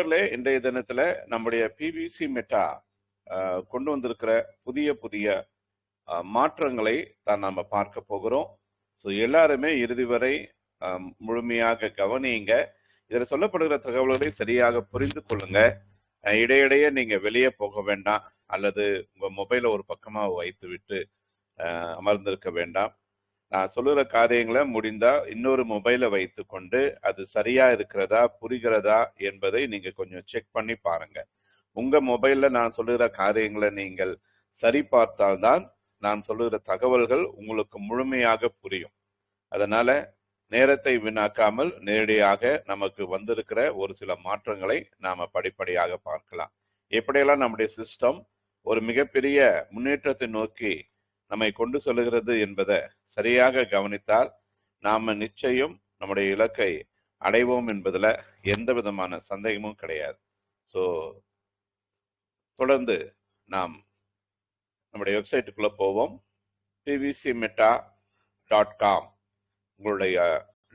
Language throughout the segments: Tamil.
நண்பர்களே, இன்றைய தினத்துல நம்முடைய பிவிசி மெட்டா கொண்டு வந்திருக்கிற புதிய புதிய மாற்றங்களை தான் நாம பார்க்க போகிறோம். ஸோ எல்லாருமே இறுதி வரை முழுமையாக கவனியுங்க. இதில் சொல்லப்படுகிற தகவல்களை சரியாக புரிந்து கொள்ளுங்க. இடையிடையே நீங்க வெளியே போக வேண்டாம், அல்லது உங்க மொபைலை ஒரு பக்கமா வைத்து விட்டு அமர்ந்திருக்க வேண்டாம். நான் சொல்லுற காரியங்களை முடிந்தா இன்னொரு மொபைலை வைத்து கொண்டு அது சரியா இருக்கிறதா புரிகிறதா என்பதை நீங்க கொஞ்சம் செக் பண்ணி பாருங்க. உங்க மொபைல்ல நான் சொல்லுகிற காரியங்களை நீங்கள் சரி பார்த்தால்தான் நான் சொல்லுகிற தகவல்கள் உங்களுக்கு முழுமையாக புரியும். அதனால நேரத்தை வீணாக்காமல் நேரடியாக நமக்கு வந்திருக்கிற ஒரு சில மாற்றங்களை நாம படிப்படியாக பார்க்கலாம். எப்படியெல்லாம் நம்முடைய சிஸ்டம் ஒரு மிகப்பெரிய முன்னேற்றத்தை நோக்கி நம்மை கொண்டு செல்கிறது என்பதை சரியாக கவனித்தால் நாம நிச்சயம் நம்முடைய இலக்கை அடைவோம் என்பதுல எந்த விதமான சந்தேகமும் கிடையாது. ஸோ தொடர்ந்து நாம் நம்முடைய வெப்சைட்டுக்குள்ள போவோம். pvcmeta.com உங்களுடைய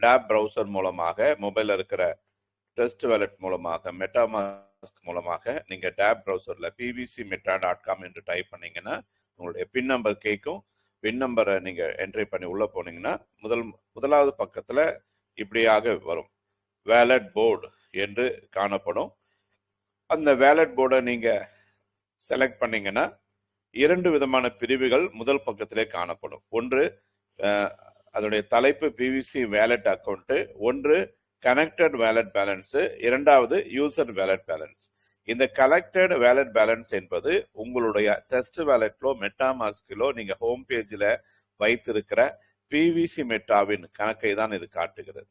லேப் ப்ரௌசர் மூலமாக, மொபைலில் இருக்கிற டெஸ்ட் வாலெட் மூலமாக, மெட்டாமாஸ்க் மூலமாக நீங்க டேப் ப்ரௌசர்ல pvcmeta.com என்று டைப் பண்ணீங்கன்னா உங்களுடைய பின் நம்பர் கேட்கும். பின் நம்பரை நீங்க என்ட்ரி பண்ணி உள்ள போனீங்கன்னா முதலாவது பக்கத்துல இப்படியாக வரும், வேலட் போர்டு என்று காணப்படும். அந்த வேலட் போர்டை நீங்க செலக்ட் பண்ணீங்கன்னா 2 விதமான பிரிவுகள் முதல் பக்கத்திலே காணப்படும். ஒன்று அதோடைய தலைப்பு பிவிசி வேலட் அக்கௌண்ட், ஒன்று கனெக்டட் வேலட் பேலன்ஸ், இரண்டாவது யூசர் வேலட் பேலன்ஸ். இந்த கனெக்டட் வேலட் பேலன்ஸ் என்பது உங்களுடைய டெஸ்ட் வேலட்லோ மெட்டாமாஸ்கிலோ நீங்க ஹோம் பேஜில் வைத்திருக்கிற பிவிசி மெட்டாவின் கணக்கை தான் இது காட்டுகிறது.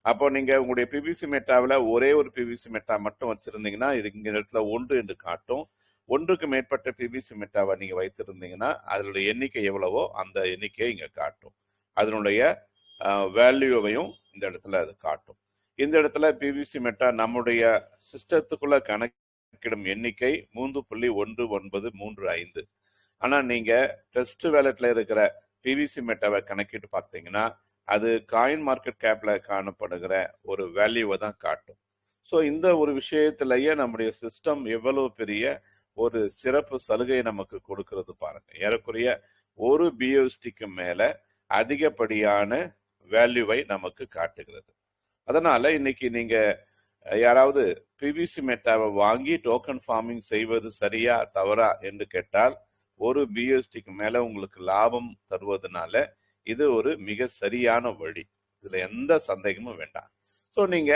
அப்போ நீங்க உங்களுடைய பிவிசி மெட்டாவில் ஒரே ஒரு பிவிசி மெட்டா மட்டும் வச்சிருந்தீங்கன்னா இது இங்க இடத்துல 1 என்று காட்டும். ஒன்றுக்கு மேற்பட்ட பிவிசி மெட்டாவை நீங்க வைத்திருந்தீங்கன்னா அதனுடைய எண்ணிக்கை எவ்வளவோ அந்த எண்ணிக்கையை இங்க காட்டும். அதனுடைய வேல்யூவையும் இந்த இடத்துல அது காட்டும். இந்த இடத்துல பிவிசி மெட்டா நம்முடைய சிஸ்டத்துக்குள்ள கணக்கிடும் எண்ணிக்கை 3.1935. ஆனா நீங்க டெஸ்ட் வேலட்ல இருக்கிற பிவிசி மெட்டாவை கணக்கிட்டு பார்த்தீங்கன்னா அது காயின் மார்க்கெட் கேப்ல காணப்படுகிற ஒரு வேல்யூவை தான் காட்டும். ஸோ இந்த ஒரு விஷயத்திலேயே நம்முடைய சிஸ்டம் எவ்வளவு பெரிய ஒரு சிறப்பு சலுகை நமக்கு கொடுக்கிறது பாருங்க. ஏறக்குறைய ஒரு பிஎஸ்டிக்கு மேல அதிகப்படியான வேல்யூவை நமக்கு காட்டுகிறது. அதனால இன்னைக்கு நீங்க யாராவது பிவிசி மெட்டாவை வாங்கி டோக்கன் ஃபார்மிங் செய்வது சரியா தவறா என்று கேட்டால் ஒரு பிஎஸ்டிக்கு மேல உங்களுக்கு லாபம் தருவதனால இது ஒரு மிக சரியான வழி. இதுல எந்த சந்தேகமும் வேண்டாம். ஸோ நீங்க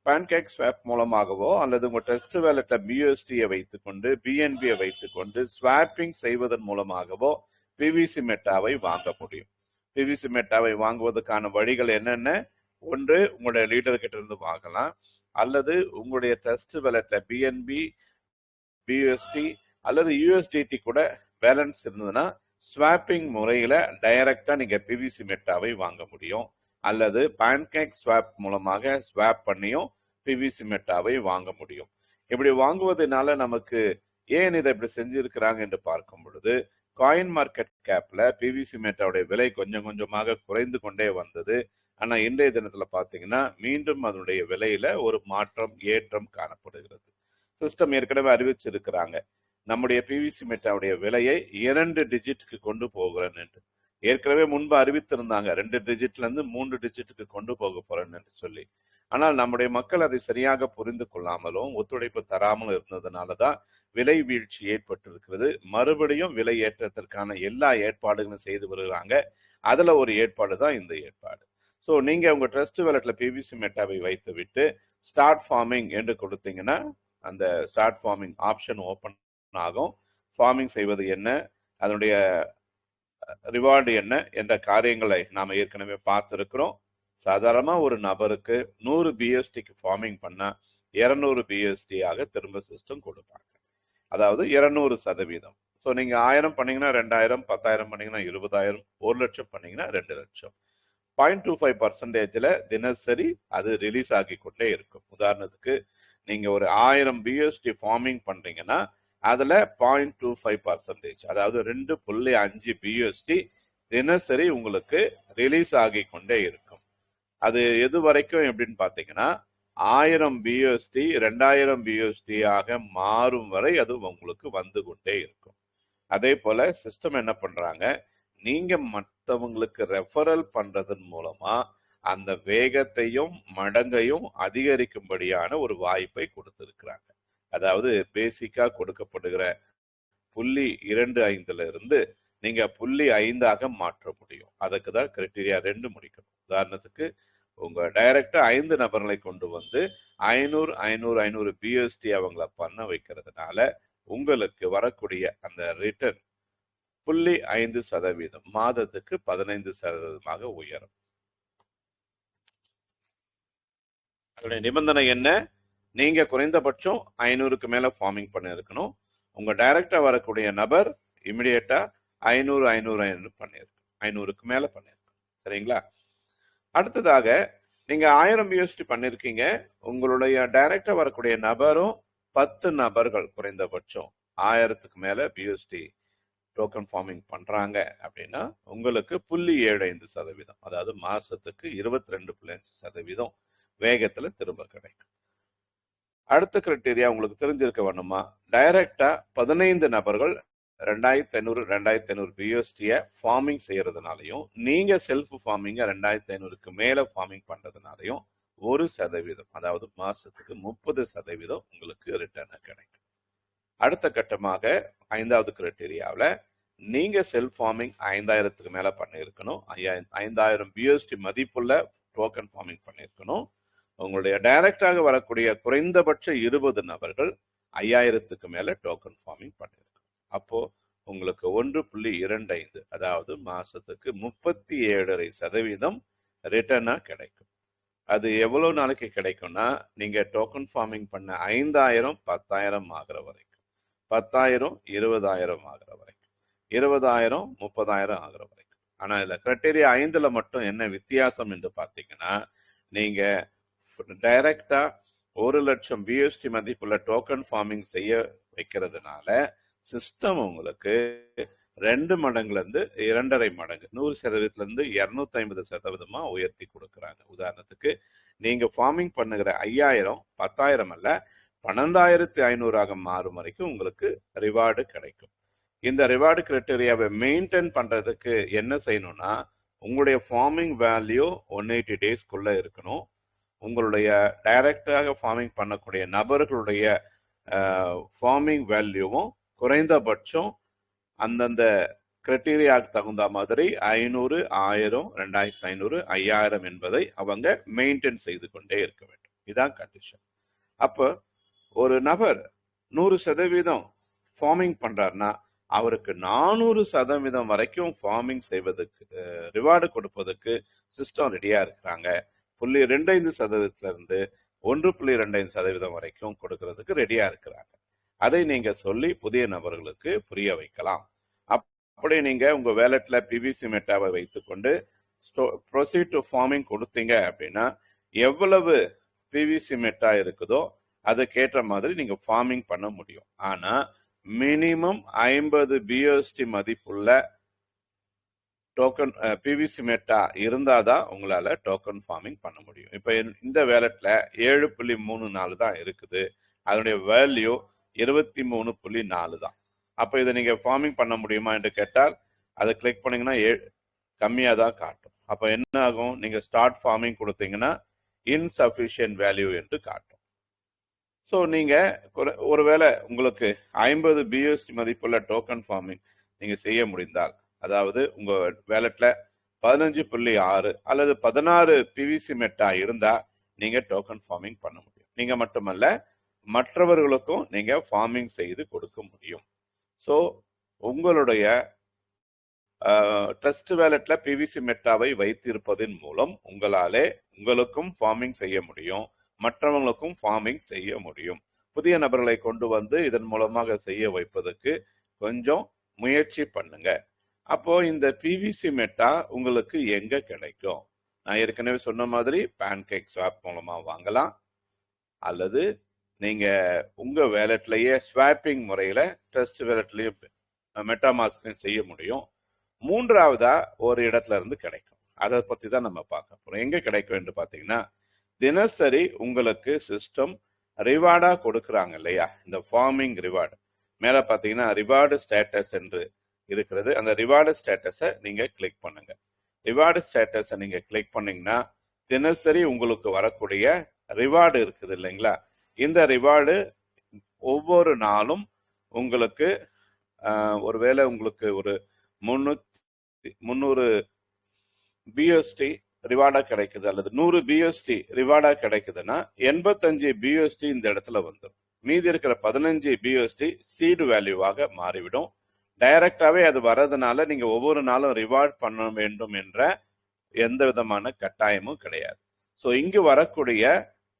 பேன்கேக் ஸ்வாப் மூலமாகவோ அல்லது உங்க டெஸ்ட் வேலட்ல பிஎஸ்டியை வைத்துக்கொண்டு பிஎன்பியை வைத்துக்கொண்டு ஸ்வாப்பிங் செய்வதன் மூலமாகவோ பிவிசி மெட்டாவை வாங்க முடியும். பிவிசி மெட்டாவை வாங்குவதற்கான வழிகள் என்னென்ன? ஒன்று, உங்களுடைய லீடர் கிட்ட இருந்து வாங்கலாம், அல்லது உங்களுடைய டெஸ்ட் வேலட்ல பிஎன்பி, பியூஎஸ்டி அல்லது யூஎஸ்டிடி கூட பேலன்ஸ் இருந்ததுன்னா ஸ்வாப்பிங் முறையில டைரக்டா நீங்க பிவிசி மெட்டாவை வாங்க முடியும். அல்லது பேன்கேக் ஸ்வாப் மூலமாக ஸ்வாப் பண்ணியும் பிவிசி மெட்டாவை வாங்க முடியும். இப்படி வாங்குவதனால நமக்கு ஏன் இதை இப்படி செஞ்சிருக்கிறாங்க என்று பார்க்கும் பொழுது, காயின் மார்க்கெட் கேப்ல பிவிசி மெட்டாவுடைய விலை கொஞ்சம் கொஞ்சமாக குறைந்து கொண்டே வந்தது. ஆனா இன்றைய தினத்துல பாத்தீங்கன்னா மீண்டும் அதனுடைய விலையில ஒரு மாற்றம் ஏற்றம் காணப்படுகிறது. சிஸ்டம் ஏற்கனவே அறிவிச்சிருக்கிறாங்க நம்முடைய பிவிசி மெட்டாவுடைய விலையை 2 டிஜிட்டுக்கு கொண்டு போகிறேன் என்று. ஏற்கனவே முன்பு அறிவித்திருந்தாங்க 2 டிஜிட்ல இருந்து 3 டிஜிட்டுக்கு கொண்டு போக போறேன் என்று சொல்லி. ஆனால் நம்முடைய மக்கள் அதை சரியாக புரிந்து கொள்ளாமலும் ஒத்துழைப்பு தராமலும் இருந்ததுனாலதான் விலை வீழ்ச்சி ஏற்பட்டிருக்கிறது. மறுபடியும் விலை ஏற்றத்திற்கான எல்லா ஏற்பாடுகளும் செய்து வருகிறாங்க. அதுல ஒரு ஏற்பாடு தான் இந்த ஏற்பாடு. ஸோ நீங்க உங்க ட்ரஸ்ட் வேலட்ல பிவிசி மெட்டாவை வைத்து விட்டு ஸ்டார்ட் ஃபார்மிங் என்று கொடுத்தீங்கன்னா அந்த ஸ்டார்ட் ஃபார்மிங் ஆப்ஷன் ஓப்பன் ஆகும். ஃபார்மிங் செய்வது என்ன, அதனுடைய ரிவார்டு என்ன என்ற காரியங்களை நாம ஏற்கனவே பார்த்திருக்கிறோம். சாதாரணமா ஒரு நபருக்கு 100 பிஎஸ்டிக்கு ஃபார்மிங் பண்ணா 200 பிஎஸ்டி ஆக திரும்ப சிஸ்டம் கொடுப்பாங்க. அதாவது 200%. ஸோ நீங்க 1000 பண்ணீங்கன்னா 2000, 10,000 பண்ணீங்கன்னா 20,000, 1 லட்சம் பண்ணீங்கன்னா 2 லட்சம். 0.25% தினசரி அது ரிலீஸ் ஆகி கொண்டே இருக்கும். உதாரணத்துக்கு நீங்க ஒரு 1000 பிஎஸ்டி ஃபார்மிங் பண்றீங்கன்னா அதுல 0.25%, அதாவது 2.5 பிஎஸ்டி தினசரி உங்களுக்கு ரிலீஸ் ஆகி கொண்டே இருக்கும். அது எது வரைக்கும் எப்படின்னு பாத்தீங்கன்னா 1000 பியூஎஸ்டி 2000 பியூஎஸ்டி ஆக மாறும் வரை அது உங்களுக்கு வந்து கொண்டே இருக்கும். அதே போல சிஸ்டம் என்ன பண்றாங்க, நீங்க மற்றவங்களுக்கு ரெஃபரல் பண்றதன் மூலமா அந்த வேகத்தையும் மடங்கையும் அதிகரிக்கும்படியான ஒரு வாய்ப்பை கொடுத்திருக்கிறாங்க. அதாவது பேசிக்கா கொடுக்கப்படுகிற 0.25 இருந்து நீங்க 0.5 மாற்ற முடியும். அதுக்கு தான் கிரைட்டீரியா 2 முடிக்கணும். உதாரணத்துக்கு உங்க டைரக்டா 5 நபர்களை கொண்டு வந்து 500 பிஎஸ்டி அவங்கள பண்ண வைக்கிறதுனால உங்களுக்கு வரக்கூடிய அந்த ரிட்டர்ன் 0.5% மாதத்துக்கு 15% உயரும். அதோடைய நிபந்தனை என்ன? நீங்க குறைந்தபட்சம் 500க்கு மேல ஃபார்மிங் பண்ணி இருக்கணும். உங்க டைரக்டா வரக்கூடிய நபர் இமிடியேட்டா 500 பண்ணிருக்கணும். 500க்கு மேல பண்ணிருக்கணும். சரிங்களா? அடுத்ததாக நீங்க 1000 பிஎஸ்டி பண்ணிருக்கீங்க. உங்களுடைய டைரக்டா வரக்கூடிய நபரும் 10 நபர்கள் குறைந்தபட்சம் 1000க்கு மேல பிஎஸ்டி டோக்கன் ஃபார்மிங் பண்றாங்க அப்படின்னா உங்களுக்கு 0.75%, அதாவது மாசத்துக்கு 22.5% வேகத்துல திரும்ப கிடைக்கும். அடுத்த கிரைட்டீரியா உங்களுக்கு தெரிஞ்சிருக்க வேணுமா? டைரக்டா 15 நபர்கள் 2500 பிஎஸ்டியை ஃபார்மிங் செய்யறதுனாலையும் நீங்க செல்ஃப் ஃபார்மிங்க 2500க்கு மேல ஃபார்மிங் பண்றதுனாலையும் 1%, அதாவது மாசத்துக்கு 30% உங்களுக்கு ரிட்டர்ன் கிடைக்கும். அடுத்த கட்டமாக 5வது கிரைட்டீரியாவில் நீங்க செல்ஃப் ஃபார்மிங் 5000க்கு மேல பண்ணியிருக்கணும். 5000 பிஎஸ்டி மதிப்புள்ள டோக்கன் ஃபார்மிங் பண்ணியிருக்கணும். உங்களுடைய டைரக்டாக வரக்கூடிய குறைந்தபட்ச 20 நபர்கள் 5000க்கு மேல டோக்கன் ஃபார்மிங் பண்ணியிருக்கணும். அப்போ உங்களுக்கு 1.25, அதாவது மாசத்துக்கு 37.5% ரிட்டர்னா கிடைக்கும். அது எவ்வளவு நாளைக்கு கிடைக்கும்னா, நீங்க டோக்கன் ஃபார்மிங் பண்ண 5000 10,000 ஆகிற வரைக்கும், 10,000 20,000 ஆகிற வரைக்கும், 20,000 30,000 ஆகிற வரைக்கும். ஆனா இதுல கிரைட்டீரியா 5ல மட்டும் என்ன வித்தியாசம் என்று பார்த்தீங்கன்னா, நீங்க டைரக்டா 1,00,000 பிஎஸ்டி மதிப்புள்ள டோக்கன் ஃபார்மிங் செய்ய வைக்கிறதுனால சிஸ்டம் உங்களுக்கு 2 மடங்குல இருந்து 2.5 மடங்கு 100% இருந்து 250% உயர்த்தி கொடுக்குறாங்க. உதாரணத்துக்கு நீங்க ஃபார்மிங் பண்ணுகிற 5000 10,000 அல்ல 12,500 மாறும் வரைக்கும் உங்களுக்கு ரிவார்டு கிடைக்கும். இந்த ரிவார்டு கிரைட்டீரியாவை மெயின்டைன் பண்றதுக்கு என்ன செய்யணும்னா, உங்களுடைய ஃபார்மிங் வேல்யூ 180 டேஸ்க்குள்ள இருக்கணும். உங்களுடைய டைரக்டாக ஃபார்மிங் பண்ணக்கூடிய நபர்களுடைய ஃபார்மிங் வேல்யூவும் குறைந்தபட்சம் அந்தந்த கிரைட்டீரியாவுக்கு தகுந்த மாதிரி 500 1000 2500 5000 என்பதை அவங்க மெயின்டைன் செய்து கொண்டே இருக்க வேண்டும். இதான் கண்டிஷன். அப்போ ஒரு நபர் 100% ஃபார்மிங் பண்றாருன்னா அவருக்கு 400% வரைக்கும் ஃபார்மிங் செய்வதற்கு ரிவார்டு கொடுப்பதற்கு சிஸ்டம் ரெடியா இருக்கிறாங்க. 0.25% இருந்து 1.25% வரைக்கும் கொடுக்கறதுக்கு ரெடியா இருக்கிறாங்க. அதை நீங்க சொல்லி புதிய நபர்களுக்கு புரிய வைக்கலாம். அப்படி நீங்க உங்க வேலட்ல பிவிசி மெட்டாவை வைத்துக்கொண்டு ப்ரொசீட் டு ஃபார்மிங் கொடுத்தீங்க அப்படின்னா எவ்வளவு பிவிசி மெட்டா இருக்குதோ அதுக்கேற்ற மாதிரி நீங்க ஃபார்மிங் பண்ண முடியும். ஆனா மினிமம் 50 பிஎஸ்டி மதிப்புள்ள டோக்கன் பிவிசி மெட்டா இருந்தாதான் உங்களால டோக்கன் ஃபார்மிங் பண்ண முடியும். இப்ப இந்த வேலட்ல 7.34 தான் இருக்குது. அதனுடைய வேல்யூ 23.4 தான். அப்போ இதை நீங்க ஃபார்மிங் பண்ண முடியுமா என்று கேட்டால் அதை கிளிக் பண்ணீங்கன்னா கம்மியாக தான் காட்டும். அப்போ என்ன ஆகும்? நீங்க ஸ்டார்ட் ஃபார்மிங் கொடுத்தீங்கன்னா இன்சஃபிஷியன்ட் வேல்யூ என்று காட்டும். ஸோ நீங்க ஒருவேளை உங்களுக்கு 50 பிஎஸ்டி மதிப்புள்ள டோக்கன் ஃபார்மிங் நீங்க செய்ய முடிந்தால், அதாவது உங்க வேலட்ல 15.6 அல்லது 16 பிவிசி மெட்டா இருந்தா நீங்க டோக்கன் ஃபார்மிங் பண்ண முடியும். நீங்க மட்டுமல்ல மற்றவர்களுக்கும் நீங்க ஃபார்மிங் செய்து கொடுக்க முடியும். ஸோ உங்களுடைய ட்ரஸ்ட் வேலட்ல பிவிசி மெட்டாவை வைத்திருப்பதன் மூலம் உங்களுக்கும் ஃபார்மிங் செய்ய முடியும், மற்றவங்களுக்கும் ஃபார்மிங் செய்ய முடியும். புதிய நபர்களை கொண்டு வந்து இதன் மூலமாக செய்ய வைப்பதற்கு கொஞ்சம் முயற்சி பண்ணுங்க. அப்போ இந்த பிவிசி மெட்டா உங்களுக்கு எங்க கிடைக்கும்? நான் ஏற்கனவே சொன்ன மாதிரி பேன்கேக் ஸ்வாப் மூலமா வாங்கலாம், அல்லது நீங்க உங்க வேலட்லயே ஸ்வாப்பிங் முறையில ட்ரஸ்ட் வேலட்லயும் மெட்டாமாஸ்க்லையும் செய்ய முடியும். மூன்றாவதா ஒரு இடத்துல இருந்து கிடைக்கும். அதை பத்தி தான் நம்ம பார்க்க போறோம். எங்க கிடைக்கும் என்று பாத்தீங்கன்னா, தினசரி உங்களுக்கு சிஸ்டம் ரிவார்டா கொடுக்குறாங்க இல்லையா, இந்த ஃபார்மிங் ரிவார்டு. மேல பாத்தீங்கன்னா ரிவார்டு ஸ்டேட்டஸ் என்று இருக்கிறது. அந்த ரிவார்டு ஸ்டேட்டஸை நீங்க கிளிக் பண்ணுங்க. ரிவார்டு ஸ்டேட்டஸை நீங்க கிளிக் பண்ணீங்கன்னா தினசரி உங்களுக்கு வரக்கூடிய ரிவார்டு இருக்குது இல்லைங்களா, இந்த ரிவார்டு ஒவ்வொரு நாளும் உங்களுக்கு ஒருவேளை உங்களுக்கு ஒரு 300 பிஎஸ்டி ரிவார்டா கிடைக்குது அல்லது 100 பிஎஸ்டி ரிவார்டா கிடைக்குதுன்னா 85 பிஎஸ்டி இந்த இடத்துல வந்துடும். மீதி இருக்கிற 15 பிஎஸ்டி சீடு வேல்யூவாக மாறிவிடும். டைரக்டாவே அது வர்றதுனால நீங்க ஒவ்வொரு நாளும் ரிவார்ட் பண்ண வேண்டும் என்ற எந்த விதமான கட்டாயமும் கிடையாது. ஸோ இங்கு வரக்கூடிய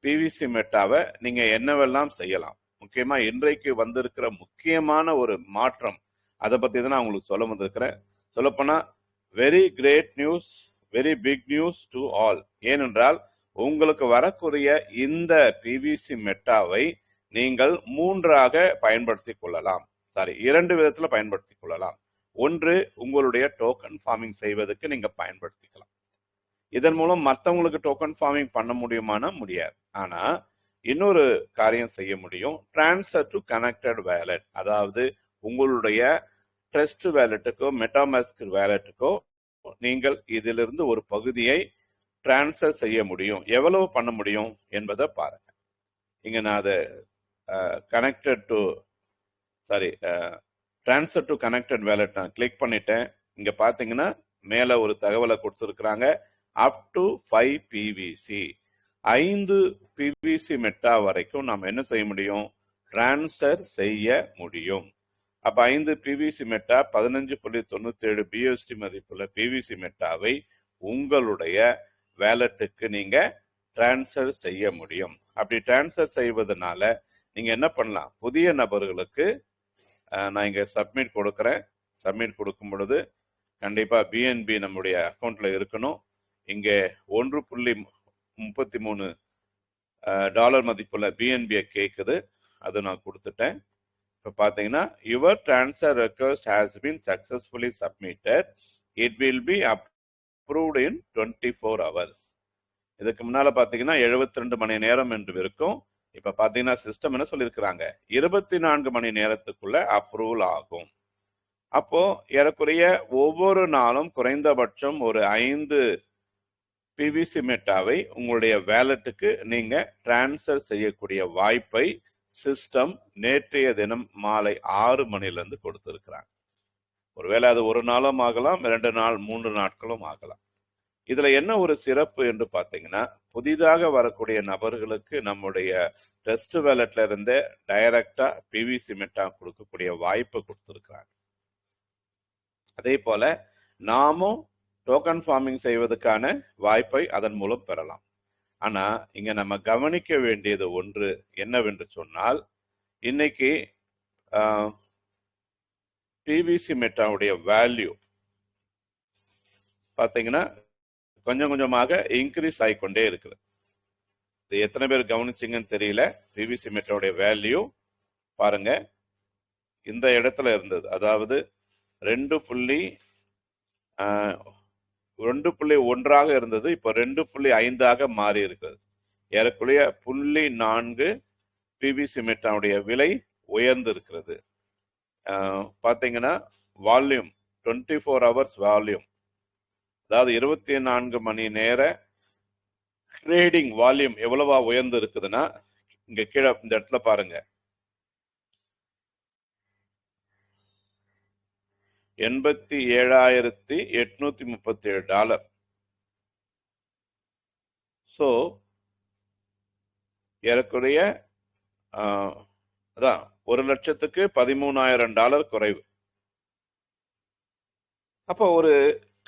பிவிசி மெட்டாவை நீங்க என்னவெல்லாம் செய்யலாம், முக்கியமா இன்றைக்கு வந்திருக்கிற முக்கியமான ஒரு மாற்றம், அதை பத்தி தான் நான் உங்களுக்கு சொல்ல வந்திருக்கிறேன். சொல்லப்போனா very great news, very big news to all. ஏனென்றால் உங்களுக்கு வரக்கூடிய இந்த பிவிசி மெட்டாவை நீங்கள் 3ஆக பயன்படுத்தி கொள்ளலாம். சாரி, 2 விதத்துல பயன்படுத்தி கொள்ளலாம். ஒன்று, உங்களுடைய டோக்கன் ஃபார்மிங் செய்வதற்கு நீங்க பயன்படுத்திக்கலாம். இதன் மூலம் மற்றவங்களுக்கு டோக்கன் ஃபார்மிங் பண்ண முடியுமானா முடியாது. ஆனா இன்னொரு காரியம் செய்ய முடியும், டிரான்ஸ்ஃபர் டு கனெக்டட் வேலட். அதாவது உங்களுடைய ட்ரஸ்ட் வேலட்டுக்கோ மெட்டாமாஸ்க் வேலட்டுக்கோ நீங்கள் இதிலிருந்து ஒரு பகுதியை டிரான்ஸ்ஃபர் செய்ய முடியும். எவ்வளவு பண்ண முடியும் என்பதை பாருங்க. இங்க நான் அதை connected to transfer to connected wallet நான் கிளிக் பண்ணிட்டேன். இங்க பாத்தீங்கன்னா மேல ஒரு தகவலை கொடுத்துருக்குறாங்க, up to 5 PVC, 5 PVC meta வரைக்கும் நாம் என்ன செய்ய முடியும், டிரான்ஸ்ஃபர் செய்ய முடியும். அப்ப 5 பிவிசி மெட்டா 15.97 பிஎஸ்டி மதிப்புள்ள பிவிசி மெட்டாவை உங்களுடைய வேலட்டுக்கு நீங்க டிரான்ஸ்ஃபர் செய்ய முடியும். அப்படி டிரான்ஸ்ஃபர் செய்வதனால நீங்க என்ன பண்ணலாம், புதிய நபர்களுக்கு நான் இங்க சப்மிட் கொடுக்குறேன். சப்மிட் கொடுக்கும் பொழுது கண்டிப்பா பிஎன்பி நம்முடைய அக்கௌண்ட்ல இருக்கணும். இங்கே $1.33 மதிப்புள்ள பிஎன்பியை கேட்குது, அது நான் கொடுத்துட்டேன். இப்போ பார்த்தீங்கன்னா your transfer request has been successfully submitted, it will be approved in 24 hours. இதுக்கு முன்னால பார்த்தீங்கன்னா 72 மணி நேரம் என்று இருக்கும். இப்போ பார்த்தீங்கன்னா சிஸ்டம் என்ன சொல்லியிருக்கிறாங்க, 24 மணி நேரத்துக்குள்ள அப்ரூவல் ஆகும். அப்போ ஏறக்குறைய ஒவ்வொரு நாளும் குறைந்தபட்சம் ஒரு 5 பிவிசி மெட்டாவை உங்களுடைய வேலட்டுக்கு நீங்க டிரான்ஸ்ஃபர் செய்யக்கூடிய வாய்ப்பை சிஸ்டம் நேற்றைய தினம் மாலை 6 மணிலிருந்து கொடுத்திருக்கிறாங்க. ஒருவேளை அது ஒரு நாளும் ஆகலாம், 2 நாள் 3 நாட்களும் ஆகலாம். இதுல என்ன ஒரு சிறப்பு என்று பார்த்தீங்கன்னா, புதிதாக வரக்கூடிய நபர்களுக்கு நம்முடைய டெஸ்ட் வேலட்ல இருந்தே டைரக்டா பிவிசி மெட்டா கொடுக்கக்கூடிய வாய்ப்பு கொடுத்திருக்கிறாங்க. அதே போல நாமும் டோக்கன் ஃபார்மிங் செய்வதற்கான வாய்ப்பை அதன் மூலம் பெறலாம். ஆனா இங்க நம்ம கவனிக்க வேண்டியது ஒன்று என்னவென்று சொன்னால், இன்னைக்கு பிவிசி மெட்டாவுடைய வேல்யூ பார்த்தீங்கன்னா கொஞ்சம் கொஞ்சமாக இன்க்ரீஸ் ஆகிக்கொண்டே இருக்குது. இது எத்தனை பேர் கவனிச்சிங்கன்னு தெரியல. பிவிசி மெட்டாவுடைய வேல்யூ பாருங்க, இந்த இடத்துல இருந்தது, அதாவது 2.1 இருந்தது, இப்போ 2.5 மாறி இருக்கிறது. ஏறக்குறைய 0.4 பிவிசி மெட்டாவுடைய விலை உயர்ந்து இருக்கிறது. பார்த்தீங்கன்னா வால்யூம் 24 hours வால்யூம், அதாவது 24 மணி நேர ட்ரேடிங் வால்யூம் எவ்வளவா உயர்ந்து இருக்குதுன்னா, இங்க கீழே இந்த இடத்துல பாருங்க, $87,837. ஸோ ஏறக்குறைய அதான் $1,13,000 குறைவு. அப்போ ஒரு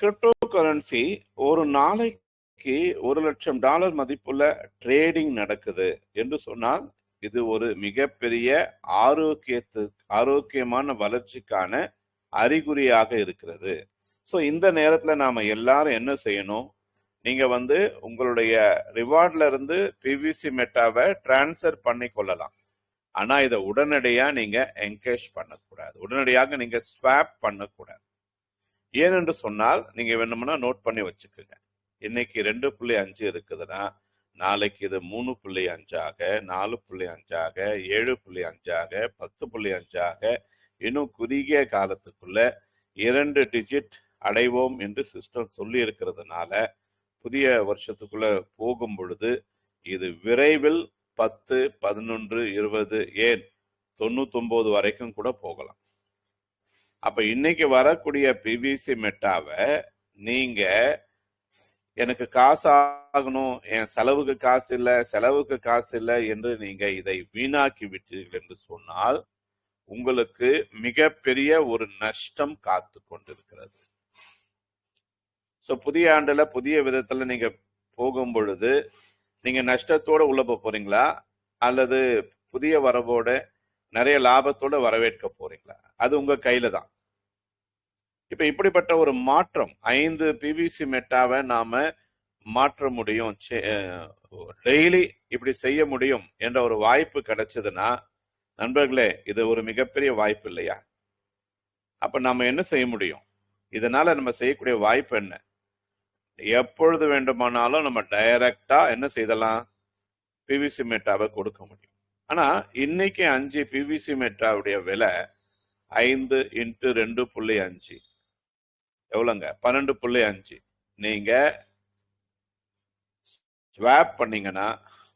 கிரிப்டோ கரன்சி ஒரு நாளைக்கு $1,00,000 மதிப்புள்ள ட்ரேடிங் நடக்குது என்று சொன்னால், இது ஒரு மிகப்பெரிய ஆரோக்கியமான வளர்ச்சிக்கான அறிகுறியாக இருக்கிறது. ஸோ இந்த நேரத்தில் நாம எல்லாரும் என்ன செய்யணும், நீங்க உங்களுடைய ரிவார்ட்ல இருந்து பிவிசி மெட்டாவை டிரான்ஸ்ஃபர் பண்ணி கொள்ளலாம். ஆனா இதை உடனடியா நீங்க என்கேஜ் பண்ணக்கூடாது, உடனடியாக நீங்க ஸ்வாப் பண்ணக்கூடாது. ஏனென்று சொன்னால், நீங்க வேணும்னா நோட் பண்ணி வச்சுக்கோங்க. இன்னைக்கு 2.5 இருக்குதுன்னா நாளைக்கு இது 3.5 ஆக, 4.5 ஆக, 7.5 ஆக, 10.5 ஆக, இன்னும் குறுகிய காலத்துக்குள்ள 2 டிஜிட் அடைவோம் என்று சிஸ்டம் சொல்லி இருக்கிறதுனால புதிய வருஷத்துக்குள்ள போகும் பொழுது இது விரைவில் 10, 11, 20 ஏன் 99 வரைக்கும் கூட போகலாம். அப்ப இன்னைக்கு வரக்கூடிய பிவிசி மெட்டாவை நீங்க எனக்கு காசு ஆகணும், என் செலவுக்கு காசு இல்லை என்று நீங்க இதை வீணாக்கி விட்டீர்கள் என்று சொன்னால் உங்களுக்கு மிகப்பெரிய ஒரு நஷ்டம் காத்து கொண்டிருக்கிறது. ஸோ புதிய ஆண்டுல புதிய விதத்துல நீங்க போகும் பொழுது நீங்க நஷ்டத்தோட உள்ள போறீங்களா அல்லது புதிய வரவோட நிறைய லாபத்தோட வரவேற்க போறீங்களா? அது உங்க கையில தான். இப்ப இப்படிப்பட்ட ஒரு மாற்றம் 5 பிவிசி மெட்டாவை நாம மாற்ற முடியும், டெய்லி இப்படி செய்ய முடியும் என்ற ஒரு வாய்ப்பு கிடைச்சதுன்னா நண்பர்களே, இது ஒரு மிகப்பெரிய வாய்ப்பு இல்லையா? அப்ப நம்ம என்ன செய்ய முடியும்? இதனால நம்ம செய்யக்கூடிய வாய்ப்பு என்ன? எப்பொழுது வேண்டுமானாலும் நம்ம டைரக்டா என்ன செய்யலாம்? பிவிசி மெட்டாவை கொடுக்க முடியும். ஆனா இன்னைக்கு 5 பிவிசி மெட்டாவுடைய விலை 5 × 2.5 எவ்வளவுங்க? 12.5. நீங்க ஸ்வாப் பண்ணீங்கன்னா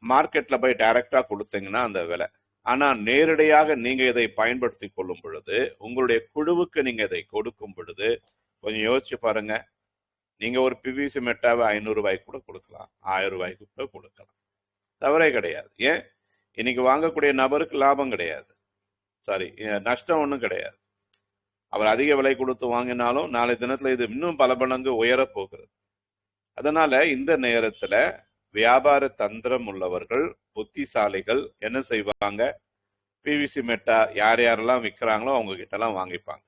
மார்க்கெட்ல போய் டைரக்டா கொடுத்தீங்கன்னா அந்த விலை. ஆனா நேரடியாக நீங்க இதை பயன்படுத்தி கொள்ளும் பொழுது, உங்களுடைய குழுவுக்கு நீங்க இதை கொடுக்கும் பொழுது கொஞ்சம் யோசிச்சு பாருங்க. நீங்க ஒரு பிவிசி மெட்டாவை 500 ரூபாய்க்கு கூட கொடுக்கலாம், 1000 ரூபாய்க்கு கூட கொடுக்கலாம், தவறே கிடையாது. ஏன்? இன்னைக்கு வாங்கக்கூடிய நபருக்கு லாபம் கிடையாது, சாரி நஷ்டம் ஒன்றும் கிடையாது. அவர் அதிக விலை கொடுத்து வாங்கினாலும் நாளை தினத்துல இது இன்னும் பல மடங்கு உயர போகிறது. அதனால இந்த நேரத்துல வியாபார தந்திரம் உள்ளவர்கள், புத்திசாலிகள் என்ன செய்வாங்க? பிவிசி மெட்டா யார் யாரெல்லாம் விற்கிறாங்களோ அவங்க கிட்ட எல்லாம் வாங்கிப்பாங்க.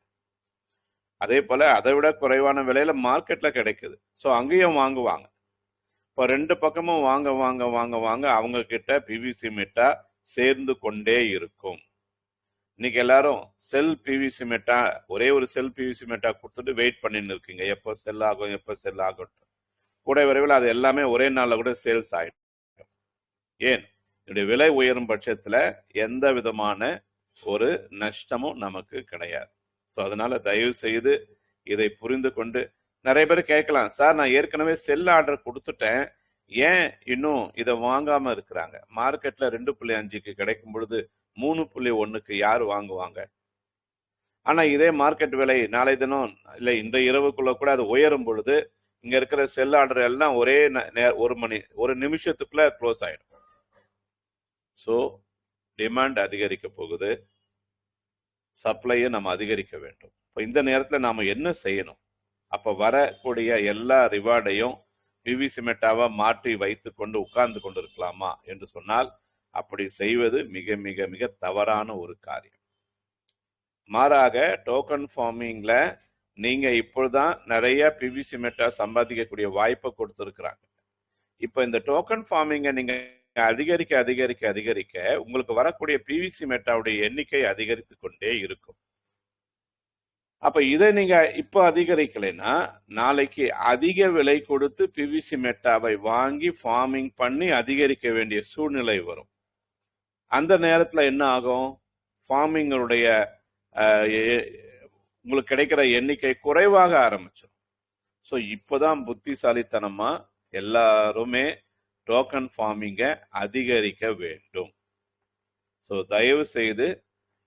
அதே போல அதை விட குறைவான விலையில மார்க்கெட்ல கிடைக்குது, ஸோ அங்கேயும் வாங்குவாங்க. இப்போ 2 பக்கமும் வாங்க வாங்க வாங்க வாங்க அவங்க கிட்ட பிவிசி மெட்டா சேர்ந்து கொண்டே இருக்கும். இன்னைக்கு எல்லாரும் செல் பிவிசி மெட்டா, ஒரே ஒரு செல் பிவிசி மெட்டா கொடுத்துட்டு வெயிட் பண்ணின்னு இருக்கீங்க, எப்போ செல் ஆகும் எப்போ செல் ஆகும். கூட விரைவில் அது எல்லாமே ஒரே நாள்ல கூட சேல்ஸ் ஆயிடும். ஏன்? இதனுடைய விலை உயரும் பட்சத்துல எந்த விதமான ஒரு நஷ்டமும் நமக்கு கிடையாது. ஸோ அதனால தயவு செய்து இதை புரிந்து கொண்டு, நிறைய பேர் கேட்கலாம், சார் நான் ஏற்கனவே செல் ஆர்டர் கொடுத்துட்டேன், ஏன் இன்னும் இதை வாங்காம இருக்கிறாங்க? மார்க்கெட்ல 2.5க்கு கிடைக்கும் பொழுது 3.1க்கு யார் வாங்குவாங்க? ஆனா இதே மார்க்கெட் விலை நாளை தினம் இல்லை இந்த இரவுக்குள்ள கூட அது உயரும் பொழுது இங்க இருக்கிற செல் ஆர்டர் எல்லாம் ஒரே ஒரு நிமிஷத்துக்குள்ள க்ளோஸ் ஆயிடும். ஸோ டிமாண்ட் அதிகரிக்க போகுது, சப்ளையை நம்ம அதிகரிக்க வேண்டும். இப்போ இந்த நேரத்தில் நாம என்ன செய்யணும்? அப்ப வரக்கூடிய எல்லா ரிவார்டையும் பிவிசி மெட்டாவா மாற்றி வைத்து கொண்டு உட்கார்ந்து கொண்டு இருக்கலாமா என்று சொன்னால் அப்படி செய்வது மிக மிக மிக தவறான ஒரு காரியம். மாறாக டோக்கன் ஃபார்மிங்ல நீங்க இப்பொழுதுதான் நிறைய பிவிசி மெட்டா சம்பாதிக்கக்கூடிய வாய்ப்பை கொடுத்துருக்குறாங்க. இப்போ இந்த டோக்கன் ஃபார்மிங்கை நீங்க அதிகரிக்க அதிகரிக்க அதிகரிக்க உங்களுக்கு வரக்கூடிய பிவிசி மெட்டாவுடைய எண்ணிக்கை அதிகரித்து கொண்டே இருக்கும். அப்ப இதை நீங்க இப்போ அதிகரிக்கலைன்னா நாளைக்கு அதிக விலை கொடுத்து பிவிசி மெட்டாவை வாங்கி ஃபார்மிங் பண்ணி அதிகரிக்க வேண்டிய சூழ்நிலை வரும். அந்த நேரத்துல என்ன ஆகும்? ஃபார்மிங்களுடைய உங்களுக்கு கிடைக்கிற எண்ணிக்கை குறைவாக ஆரம்பிச்சிடும். ஸோ இப்போதான் புத்திசாலித்தனமா எல்லாருமே டோக்கன் ஃபார்மிங்கை அதிகரிக்க வேண்டும். ஸோ தயவு செய்து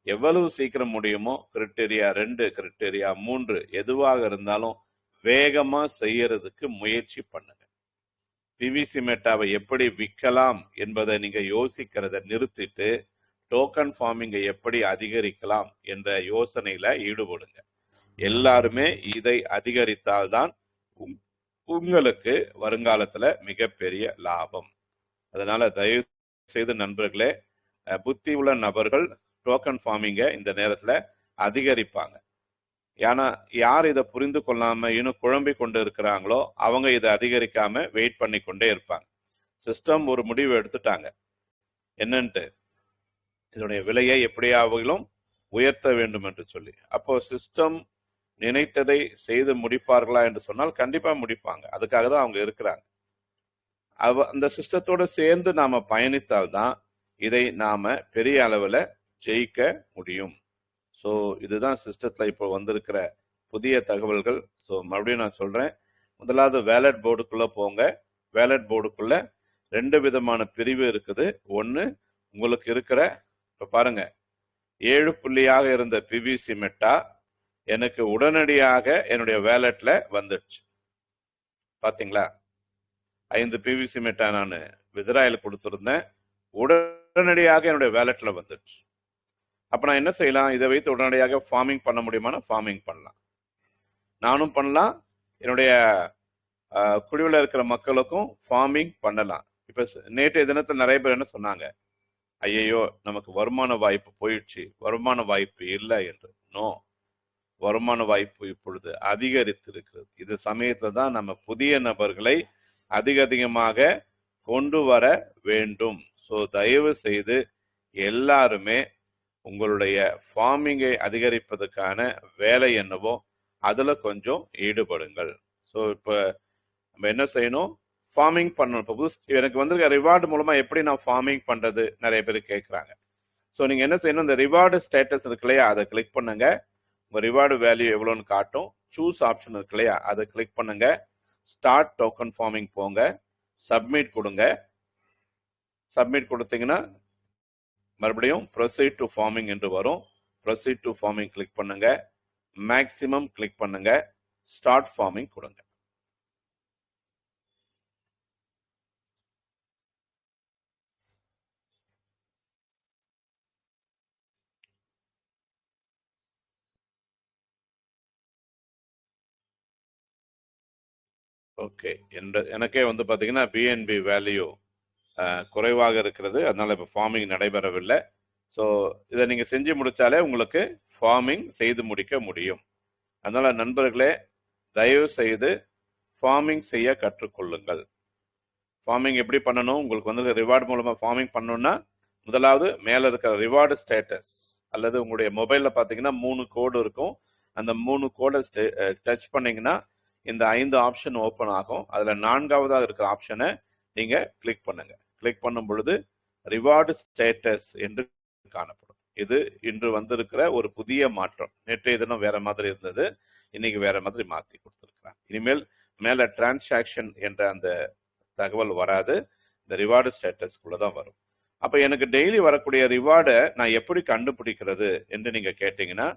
எவ்வளவு சீக்கிரம் முடியுமோ கிரிட்டேரியா 2, கிரிட்டேரியா 3 எதுவாக இருந்தாலும் வேகமா செய்யறதுக்கு முயற்சி பண்ணுங்க. பிவிசி மெட்டாவை எப்படி விற்கலாம் என்பதை நீங்க யோசிக்கிறத நிறுத்திட்டு டோக்கன் ஃபார்மிங்கை எப்படி அதிகரிக்கலாம் என்ற யோசனையில ஈடுபடுங்க. எல்லாருமே இதை அதிகரித்தால்தான் உங்களுக்கு வருங்காலத்துல மிகப்பெரிய லாபம். அதனால தயவு செய்து நண்பர்களே, புத்தி உள்ள நபர்கள் டோக்கன் ஃபார்மிங்கை இந்த நேரத்துல அதிகரிப்பாங்க. ஏன்னா யார் இதை புரிந்து கொள்ளாம இன்னும் குழம்பி கொண்டு இருக்கிறாங்களோ அவங்க இதை அதிகரிக்காம வெயிட் பண்ணி கொண்டே இருப்பாங்க. சிஸ்டம் ஒரு முடிவு எடுத்துட்டாங்க என்னன்ட்டு, இதனுடைய விலையை எப்படியாவதும் உயர்த்த வேண்டும் என்று சொல்லி. அப்போ சிஸ்டம் நினைத்ததை செய்து முடிப்பார்களா என்று சொன்னால் கண்டிப்பா முடிப்பாங்க. அதுக்காக தான் அவங்க இருக்கிறாங்க. அந்த சிஸ்டத்தோட சேர்ந்து நாம பயணித்தால்தான் இதை நாம பெரிய அளவில் ஜெயிக்க முடியும். ஸோ இதுதான் சிஸ்டத்தில் இப்போ வந்திருக்கிற புதிய தகவல்கள். ஸோ மறுபடியும் நான் சொல்றேன், முதலாவது வேலட் போர்டுக்குள்ள போங்க. வேலட் போர்டுக்குள்ள 2 விதமான பிரிவு இருக்குது. ஒன்று உங்களுக்கு இருக்கிற, இப்போ பாருங்க, 7 புள்ளியாக இருந்த பிவிசி மெட்டா எனக்கு உடனடியாக என்னுடைய வேலட்ல வந்துடுச்சு. பாத்தீங்களா? 5 பிவிசி மெட்டா நான் வித்ராயில் கொடுத்திருந்தேன், உடனடியாக என்னுடைய வேலட்ல வந்துடுச்சு. அப்ப நான் என்ன செய்யலாம்? இதை வைத்து உடனடியாக ஃபார்மிங் பண்ண முடியுமானா ஃபார்மிங் பண்ணலாம், நானும் பண்ணலாம், என்னுடைய குழுவில் இருக்கிற மக்களுக்கும் ஃபார்மிங் பண்ணலாம். இப்ப நேற்றைய தினத்தில் நிறைய பேர் என்ன சொன்னாங்க, ஐயையோ நமக்கு வருமான வாய்ப்பு போயிடுச்சு, வருமான வாய்ப்பு இல்லை என்று. நோ, வருமான வாய்ப்பு இப்பொழுது அதிகரித்து இருக்கிறது. இது சமயத்துல தான் நம்ம புதிய நபர்களை அதிகமாக கொண்டு வர வேண்டும். ஸோ தயவு செய்து எல்லாருமே உங்களுடைய ஃபார்மிங்கை அதிகரிப்பதற்கான வேலை என்னவோ அதுல கொஞ்சம் ஈடுபடுங்கள். ஸோ இப்போ நம்ம என்ன செய்யணும்? ஃபார்மிங் பண்ணணும். இப்போ எனக்கு வந்து ரிவார்டு மூலமா எப்படி நான் ஃபார்மிங் பண்றது நிறைய பேர் கேட்குறாங்க. ஸோ நீங்க என்ன செய்யணும்? இந்த ரிவார்டு ஸ்டேட்டஸ் இருக்கு இல்லையா, அதை கிளிக் பண்ணுங்க. உங்க ரிவார்டு வேல்யூ எவ்வளோன்னு காட்டும். சூஸ் ஆப்ஷன் இருக்கு இல்லையா, அதை கிளிக் பண்ணுங்க. ஸ்டார்ட் டோக்கன் ஃபார்மிங் போங்க, சப்மிட் கொடுங்க. சப்மிட் கொடுத்தீங்கன்னா மறுபடியும் ப்ரொசீட் டு ஃபார்மிங் என்று வரும். ப்ரொசீட் டு ஃபார்மிங் கிளிக் பண்ணுங்க, மேக்ஸிமம் கிளிக் பண்ணுங்க, ஸ்டார்ட் ஃபார்மிங் கொடுங்க. ஓகே, எனக்கே வந்து பார்த்தீங்கன்னா பிஎன்பி வேல்யூ குறைவாக இருக்கிறது, அதனால இப்போ ஃபார்மிங் நடைபெறவில்லை. ஸோ இதை நீங்கள் செஞ்சு முடித்தாலே உங்களுக்கு ஃபார்மிங் செய்து முடிக்க முடியும். அதனால நண்பர்களே, தயவு செய்து ஃபார்மிங் செய்ய கற்றுக்கொள்ளுங்கள். ஃபார்மிங் எப்படி பண்ணணும்? உங்களுக்கு வந்து ரிவார்டு மூலமாக ஃபார்மிங் பண்ணணும்னா முதலாவது மேலே இருக்கிற ரிவார்டு ஸ்டேட்டஸ் அல்லது உங்களுடைய மொபைலில் பார்த்தீங்கன்னா 3 கோடு இருக்கும். அந்த 3 கோடை டச் பண்ணிங்கன்னா இந்த 5 ஆப்ஷன் ஓப்பன் ஆகும். அதில் 4ஆவதாக இருக்கிற ஆப்ஷனை நீங்கள் கிளிக் பண்ணுங்க. கிளிக் பண்ணும் பொழுது ரிவார்டு ஸ்டேட்டஸ் என்று காணப்படும். இது இன்று வந்திருக்கிற ஒரு புதிய மாற்றம். நேற்றைய தினம் வேற மாதிரி இருந்தது, இன்னைக்கு வேற மாதிரி மாற்றி கொடுத்துருக்கிறாங்க. இனிமேல் மேலே டிரான்சாக்ஷன் என்ற அந்த தகவல் வராது, இந்த ரிவார்டு ஸ்டேட்டஸ்க்குள்ள தான் வரும். அப்போ எனக்கு டெய்லி வரக்கூடிய ரிவார்டை நான் எப்படி கண்டுபிடிக்கிறது என்று நீங்கள் கேட்டிங்கன்னா,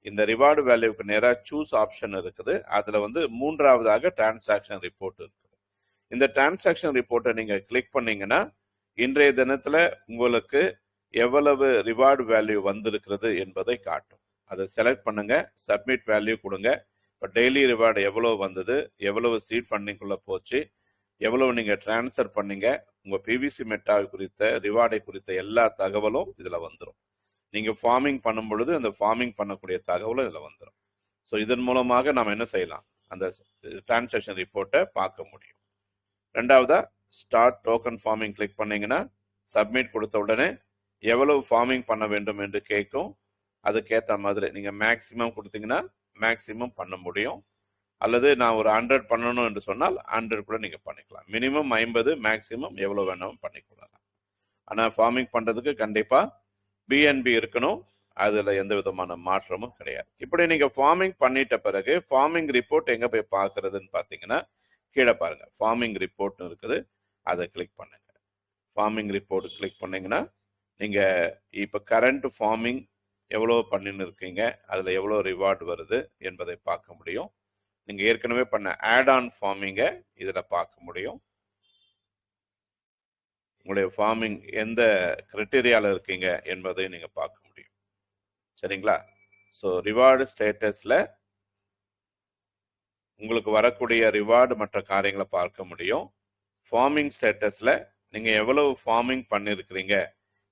இந்த ரிவார்டு வேல்யூக்கு நேராக சூஸ் ஆப்ஷன் இருக்குது. அதில் வந்து 3ஆவதாக டிரான்சாக்ஷன் ரிப்போர்ட் இருக்குது. இந்த டிரான்சாக்ஷன் ரிப்போர்ட்டை நீங்கள் கிளிக் பண்ணீங்கன்னா இன்றைய தினத்தில் உங்களுக்கு எவ்வளவு ரிவார்டு வேல்யூ வந்திருக்கிறது என்பதை காட்டும். அதை செலக்ட் பண்ணுங்க, சப்மிட் வேல்யூ கொடுங்க. இப்போ டெய்லி ரிவார்டு எவ்வளவு வந்தது, எவ்வளவு சீட் ஃபண்டிங்குள்ளே போச்சு, எவ்வளவு நீங்கள் டிரான்ஸ்ஃபர் பண்ணீங்க, உங்கள் பிவிசி மெட்டாவை குறித்த ரிவார்டை குறித்த எல்லா தகவலும் இதில் வந்துடும். நீங்கள் ஃபார்மிங் பண்ணும் பொழுது அந்த ஃபார்மிங் பண்ணக்கூடிய தகவலும் இதில் வந்துடும். ஸோ இதன் மூலமாக நாம் என்ன செய்யலாம்? அந்த டிரான்சாக்ஷன் ரிப்போர்ட்டை பார்க்க முடியும். ரெண்டாவதா ஸ்டார்ட் டோக்கன் ஃபார்மிங் கிளிக் பண்ணீங்கன்னா சப்மிட் கொடுத்த உடனே எவ்வளவு ஃபார்மிங் பண்ண வேண்டும் என்று கேட்கும். அதுக்கேற்ற மாதிரி நீங்கள் மேக்ஸிமம் கொடுத்தீங்கன்னா மேக்ஸிமம் பண்ண முடியும். அல்லது நான் ஒரு 100 பண்ணணும் என்று சொன்னால் 100 கூட நீங்கள் பண்ணிக்கலாம். மினிமம் 50, மேக்ஸிமம் எவ்வளோ வேணாலும் பண்ணிக்கொள்ளலாம். ஆனால் ஃபார்மிங் பண்ணுறதுக்கு கண்டிப்பாக பிஎன்பி இருக்கணும், அதில் எந்த விதமான மாற்றமும் கிடையாது. இப்படி நீங்கள் ஃபார்மிங் பண்ணிட்ட பிறகு ஃபார்மிங் ரிப்போர்ட் எங்கே போய் பார்க்குறதுன்னு பார்த்தீங்கன்னா கீழே பாருங்கள், ஃபார்மிங் ரிப்போர்ட்னு இருக்குது, அதை கிளிக் பண்ணுங்க. ஃபார்மிங் ரிப்போர்ட் கிளிக் பண்ணிங்கன்னா நீங்கள் இப்போ கரண்ட் ஃபார்மிங் எவ்வளோ பண்ணின்னு இருக்கீங்க, அதில் எவ்வளோ ரிவார்டு வருது என்பதை பார்க்க முடியும். நீங்கள் ஏற்கனவே பண்ண ஆட் ஆன் ஃபார்மிங்கை இதில் பார்க்க முடியும். உங்களுடைய ஃபார்மிங் எந்த கிரைட்டீரியாவில் இருக்கீங்க என்பதை நீங்கள் பார்க்க முடியும். சரிங்களா? ஸோ ரிவார்டு ஸ்டேட்டஸில் உங்களுக்கு வரக்கூடிய ரிவார்டு மற்ற காரியங்களை பார்க்க முடியும். ஃபார்மிங் ஸ்டேட்டஸில் நீங்கள் எவ்வளவு ஃபார்மிங் பண்ணியிருக்கிறீங்க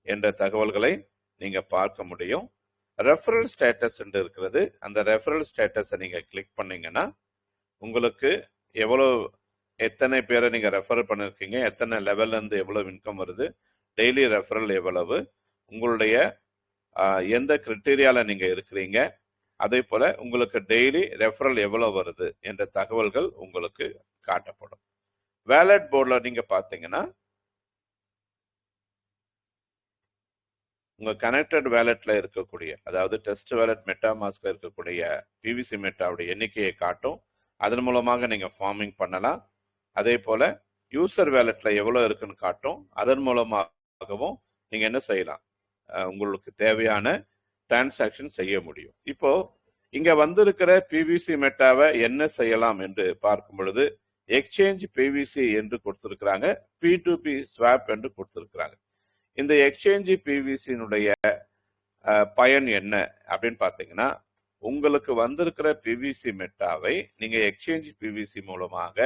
என்ற தகவல்களை நீங்கள் பார்க்க முடியும். ரெஃபரல் ஸ்டேட்டஸ் என்று இருக்கிறது, அந்த ரெஃபரல் ஸ்டேட்டஸை நீங்கள் கிளிக் பண்ணீங்கன்னா உங்களுக்கு எத்தனை பேரை நீங்கள் ரெஃபர் பண்ணியிருக்கீங்க, எத்தனை லெவல்லேருந்து எவ்வளோ இன்கம் வருது, டெய்லி ரெஃபரல் எவ்வளவு, உங்களுடைய எந்த கிரைட்டீரியாவில் நீங்கள் இருக்கிறீங்க, அதே போல் உங்களுக்கு டெய்லி ரெஃபரல் எவ்வளோ வருது என்ற தகவல்கள் உங்களுக்கு காட்டப்படும். வேலட் போர்டில் நீங்க பார்த்தீங்கன்னா உங்க கனெக்டட் வேலட்ல இருக்கக்கூடிய, அதாவது டெஸ்ட் வேலட் மெட்டாமாஸ்க்ல இருக்கக்கூடிய பிவிசி மெட்டாவுடைய எண்ணிக்கையை காட்டும். அதன் மூலமாக நீங்க ஃபார்மிங் பண்ணலாம். அதே போல யூசர் வேலட்ல எவ்வளவு இருக்குன்னு காட்டும். அதன் மூலமாகவும் நீங்க என்ன செய்யலாம், உங்களுக்கு தேவையான டிரான்சாக்ஷன் செய்ய முடியும். இப்போ இங்க வந்திருக்கிற பிவிசி மெட்டாவை என்ன செய்யலாம் என்று பார்க்கும் பொழுது எக்ஸ்சேஞ்ச் பிவிசி என்று கொடுத்திருக்கிறாங்க, P2P ஸ்வாப் என்று கொடுத்திருக்கிறாங்க. இந்த எக்ஸ்சேஞ்ச் பிவிசியினுடைய பயன் என்ன அப்படின்னு பார்த்தீங்கன்னா, உங்களுக்கு வந்திருக்கிற பிவிசி மெட்டாவை நீங்க எக்ஸ்சேஞ்ச் பிவிசி மூலமாக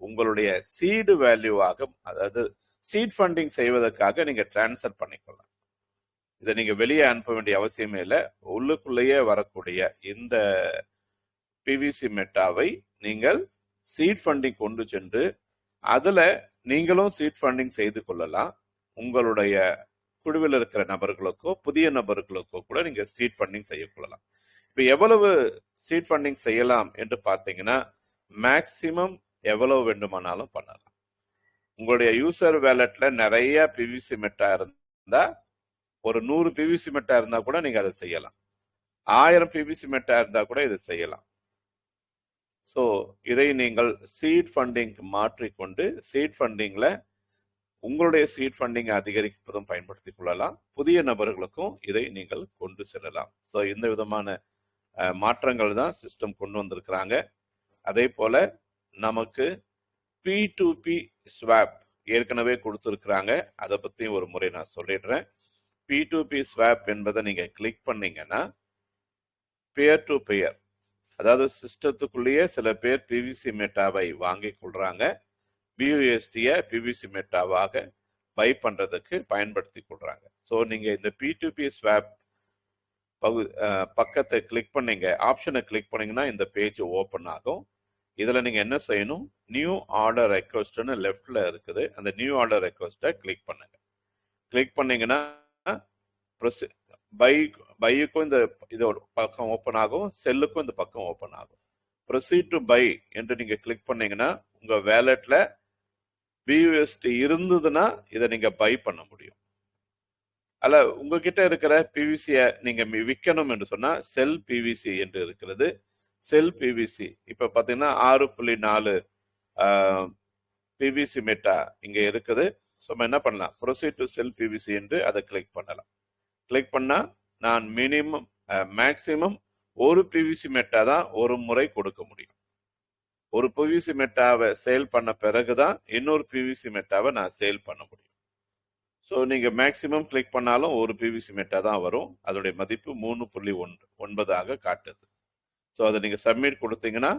உங்களுடைய சீடு வேல்யூவாக, அதாவது சீட் ஃபண்டிங் செய்வதற்காக நீங்க டிரான்ஸ்ஃபர் பண்ணிக்கலாம். இதை நீங்க வெளியே அனுப்ப வேண்டிய அவசியமே இல்லை. உள்ளுக்குள்ளேயே வரக்கூடிய இந்த பிவிசி மெட்டாவை நீங்கள் சீட் ஃபண்டிங் கொண்டு சென்று அதுல நீங்களும் சீட் ஃபண்டிங் செய்து கொள்ளலாம். உங்களுடைய குழுவில் இருக்கிற நபர்களுக்கோ புதிய நபர்களுக்கோ கூட நீங்க சீட் ஃபண்டிங் செய்ய கொள்ளலாம். இப்போ எவ்வளவு சீட் ஃபண்டிங் செய்யலாம் என்று பார்த்தீங்கன்னா, மேக்சிமம் எவ்வளவு வேண்டுமானாலும் பண்ணலாம். உங்களுடைய யூசர் வேலட்ல நிறைய பிவிசி மெட்டா இருந்தா, ஒரு 100 பிவிசி மெட்டா இருந்தா கூட நீங்க அதை செய்யலாம். 1000 பிவிசி மெட்டா இருந்தா கூட இதை செய்யலாம். ஸோ இதை நீங்கள் சீட் ஃபண்டிங் மாற்றிக்கொண்டு சீட் ஃபண்டிங்ல உங்களுடைய சீட் ஃபண்டிங் அதிகரிப்பதும் பயன்படுத்திக் கொள்ளலாம். புதிய நபர்களுக்கும் இதை நீங்கள் கொண்டு செல்லலாம். ஸோ இந்த விதமான மாற்றங்கள் தான் சிஸ்டம் கொண்டு வந்திருக்கிறாங்க. அதே போல நமக்கு P2P ஸ்வாப் ஏற்கனவே கொடுத்துருக்குறாங்க. அதை பற்றி ஒரு முறை நான் சொல்லிடுறேன். P2P ஸ்வாப் என்பதை நீங்க கிளிக் பண்ணீங்கன்னா, பியர் டு பியர், அதாவது சிஸ்டத்துக்குள்ளேயே சில பேர் பிவிசி மெட்டாவை வாங்கி கொள்றாங்க, பியூஎஸ்டியை பிவிசி மெட்டாவாக பை பண்றதுக்கு பயன்படுத்தி கொள்றாங்க. ஸோ நீங்க இந்த P2P ஸ்வாப் பக்கத்தை கிளிக் பண்ணீங்க, ஆப்ஷனை கிளிக் பண்ணீங்கன்னா இந்த பேஜ் ஓப்பன் ஆகும். இதுல நீங்க என்ன செய்யணும், நியூ ஆர்டர் ரெக்வஸ்ட்னு லெஃப்ட்ல இருக்குது, அந்த நியூ ஆர்டர் ரெக்வஸ்ட்டை கிளிக் பண்ணுங்க. கிளிக் பண்ணீங்கன்னா பையுக்கும் இந்த இதோட பக்கம் ஓப்பன் ஆகும், செல்லுக்கும் இந்த பக்கம் ஓப்பன் ஆகும். ப்ரொசீட் டு பை என்று நீங்க கிளிக் பண்ணீங்கன்னா உங்க வேலட்ல பியூஎஸ்டி இருந்ததுன்னா இதை நீங்க பை பண்ண முடியும். அல்ல உங்ககிட்ட இருக்கிற பிவிசியை நீங்க விற்கணும் என்று சொன்னா செல் பிவிசி என்று இருக்கிறது. செல் பிவிசி இப்ப பாத்தீங்கன்னா 6.4 பிவிசி மெட்டா இங்க இருக்குது. ஸோ என்ன பண்ணலாம், ப்ரொசீட் டு செல் பிவிசி என்று அதை கிளிக் பண்ணலாம். கிளிக் பண்ணா நான் மினிமம் மேக்சிமம் ஒரு பிவிசி மெட்டா தான் ஒரு முறை கொடுக்க முடியும். ஒரு பிவிசி மெட்டாவை சேல் பண்ண பிறகுதான் இன்னொரு பிவிசி மெட்டாவை நான் சேல் பண்ண முடியும். ஸோ நீங்க மேக்சிமம் கிளிக் பண்ணாலும் ஒரு பிவிசி மெட்டா தான் வரும். அதோடைய மதிப்பு 3.9 காட்டுது. ஸோ அதை நீங்க சப்மிட் கொடுத்தீங்கன்னா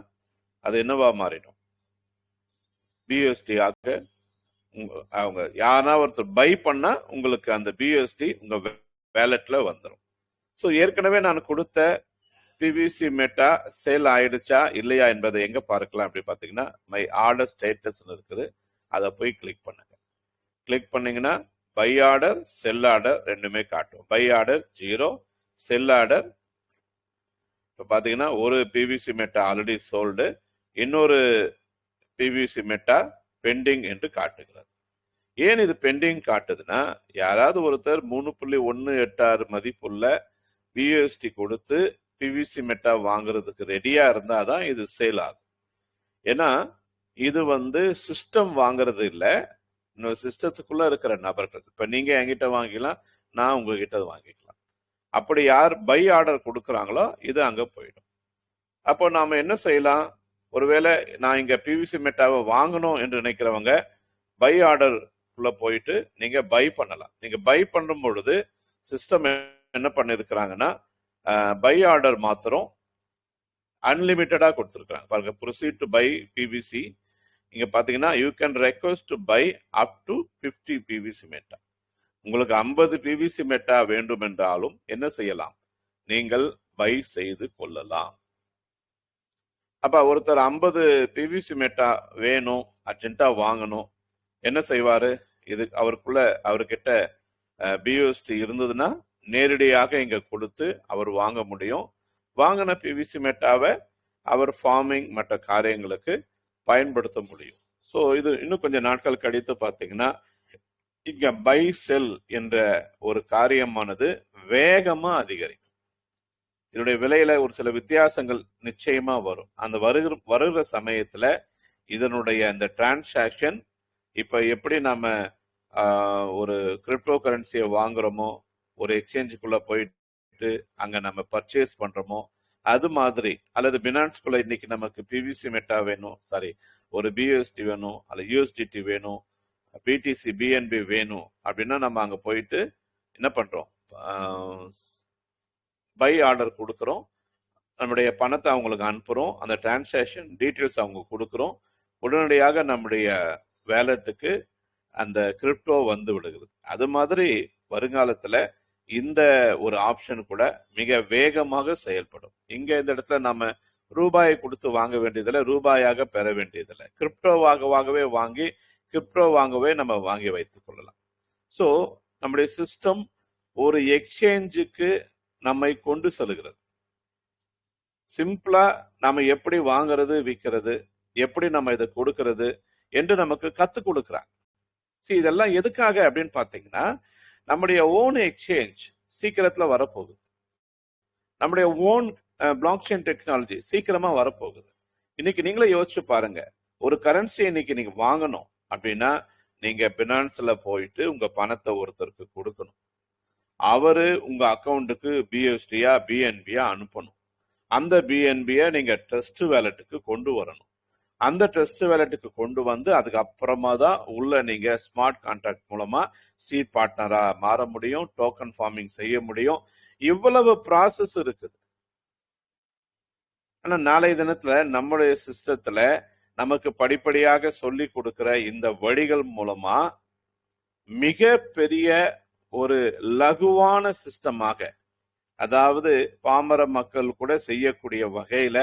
அது என்னவா மாறிடும், பிஎஸ்டி ஆக. அவங்க யாரா ஒருத்தர் பை பண்ணா உங்களுக்கு அந்த பிஎஸ்டி உங்க வேலட்ல வந்துடும். ஸோ ஏற்கனவே நான் கொடுத்த பிவிசி மெட்டா சேல் ஆயிடுச்சா இல்லையா என்பதை எங்க பார்க்கலாம் அப்படி பார்த்தீங்கன்னா, மை ஆர்டர் ஸ்டேட்டஸ் இருக்குது, அதை போய் கிளிக் பண்ணுங்க. கிளிக் பண்ணீங்கன்னா பை ஆர்டர் செல் ஆர்டர் ரெண்டுமே காட்டும். பை ஆர்டர் 0, செல் ஆர்டர் இப்போ பார்த்தீங்கன்னா ஒரு பிவிசி மெட்டா ஆல்ரெடி சோல்டு, இன்னொரு பிவிசி மெட்டா பெண்டிங் என்று காட்டுகிறது. ஏன் இது பெண்டிங் காட்டுதுன்னா, யாராவது ஒருத்தர் 3.186 மதிப்புள்ள பிஎஸ்டி கொடுத்து பிவிசி மெட்டா வாங்குறதுக்கு ரெடியா இருந்தாதான் இது சேல் ஆகும். ஏன்னா இது சிஸ்டம் வாங்குறது இல்லை, இன்னொரு சிஸ்டத்துக்குள்ள இருக்கிற நபர்கள். இப்ப நீங்க என்கிட்ட வாங்கிக்கலாம், நான் உங்ககிட்ட வாங்கிக்கலாம். அப்படி யார் பை ஆர்டர் கொடுக்குறாங்களோ இது அங்க போயிடும். அப்போ நாம என்ன செய்யலாம், ஒருவேளை நான் இங்க பிவிசி மெட்டாவை வாங்கணும் என்று நினைக்கிறவங்க பை ஆர்டர் உள்ள போயிட்டு நீங்க பை பண்ணலாம். நீங்க பை பண்ணும் பொழுது சிஸ்டம் என்ன பண்ணிருக்கிறாங்கன்னா, பை ஆர்டர் மாத்திரம் அன்லிமிட்டடா கொடுத்துருக்காங்க பாருங்க. ப்ரொசீட் டு பை பிவிசி இங்க பாத்தீங்கன்னா you can request to buy up to 50 PVC meta. உங்களுக்கு 50 பிவிசி மெட்டா வேண்டும் என்றாலும் என்ன செய்யலாம், நீங்கள் பை செய்து கொள்ளலாம். அப்ப ஒருத்தர் 50 பிவிசி மெட்டா வேணும், அர்ஜென்ட்டா வாங்கணும், என்ன செய்வாரு, இது அவர்கிட்ட பியூஎஸ்டி இருந்ததுன்னா நேரடியாக இங்க கொடுத்து அவர் வாங்க முடியும். வாங்கின பிவிசி மெட்டாவை அவர் ஃபார்மிங் மற்ற காரியங்களுக்கு பயன்படுத்த முடியும். ஸோ இது இன்னும் கொஞ்சம் நாட்கள் கழித்து பார்த்தீங்கன்னா இங்க பை செல் என்ற ஒரு காரியமானது வேகமா அதிகரிக்கும். இதனுடைய விலையில ஒரு சில வித்தியாசங்கள் நிச்சயமா வரும். அந்த வருகிற சமயத்துல இதனுடைய அந்த டிரான்சாக்ஷன் இப்ப எப்படி நம்ம ஒரு கிரிப்டோ கரன்சியை வாங்குறோமோ, ஒரு எக்ஸ்சேஞ்சுக்குள்ள போயிட்டு அங்க நம்ம பர்ச்சேஸ் பண்றோமோ, அது மாதிரி அல்லது பினான்ஸ்குள்ள இன்னைக்கு நமக்கு பிவிசி மெட்டா வேணும், சாரி ஒரு பிஎஸ்டி வேணும், அல்ல யூஎஸ்டிடி வேணும், பிடிசி பிஎன்பி வேணும் அப்படின்னா நம்ம அங்க போயிட்டு என்ன பண்றோம், பை ஆர்டர் கொடுக்குறோம், நம்முடைய பணத்தை அவங்களுக்கு அனுப்புறோம், அந்த டிரான்சாக்ஷன் டீட்டெயில்ஸ் அவங்க கொடுக்குறோம், உடனடியாக நம்முடைய வேலெட்டுக்கு அந்த கிரிப்டோ வந்து விடுகிறது. அது மாதிரி வருங்காலத்துல இந்த ஒரு ஆப்ஷன் கூட மிக வேகமாக செயல்படும். இங்க இந்த இடத்துல நம்ம ரூபாயை கொடுத்து வாங்க வேண்டியதில்லை, ரூபாயாக பெற வேண்டியதில்லை, கிரிப்டோவாகவே வாங்கி கிரிப்டோவாகவே நம்ம வாங்கி வைத்துக் கொள்ளலாம். ஸோ நம்முடைய சிஸ்டம் ஒரு எக்ஸ்சேஞ்சுக்கு நம்மை கொண்டு செல்கிறது. சிம்பிளா நம்ம எப்படி வாங்குறது விற்கிறது, எப்படி நம்ம இதை கொடுக்கறது என்று நமக்கு கத்து கொடுக்குறாங்க. இதெல்லாம் எதுக்காக அப்படின்னு பாத்தீங்கன்னா, நம்முடைய ஓன் எக்ஸ்சேஞ்ச் சீக்கிரத்துல வரப்போகுது, நம்முடைய ஓன் பிளாக் செயின் டெக்னாலஜி சீக்கிரமா வரப்போகுது. இன்னைக்கு நீங்களே யோசிச்சு பாருங்க, ஒரு கரன்சி இன்னைக்கு நீங்க வாங்கணும் அப்படின்னா நீங்க பினான்ஸ்ல போயிட்டு உங்க பணத்தை ஒருத்தருக்கு கொடுக்கணும், அவரு உங்க அக்கௌண்ட்டுக்கு பிஎஸ்டியா பிஎன்பியா அனுப்பணும், அந்த பிஎன்பியை நீங்க ட்ரஸ்ட் வேலெட்டுக்கு கொண்டு வரணும், அந்த ட்ரஸ்ட் வேலெட்டுக்கு கொண்டு வந்து அதுக்கப்புறமா தான் உள்ள நீங்க ஸ்மார்ட் கான்ட்ராக்ட் மூலமா சீட் பார்ட்னரா மாற முடியும், டோக்கன் ஃபார்மிங் செய்ய முடியும். இவ்வளவு ப்ராசஸ் இருக்குது. ஆனா நாளைய தினத்துல நம்முடைய சிஸ்டத்துல நமக்கு படிப்படியாக சொல்லி கொடுக்கிற இந்த வழிகள் மூலமா மிக பெரிய ஒரு லகுவான சிஸ்டமாக, அதாவது பாமர மக்கள் கூட செய்யக்கூடிய வகையில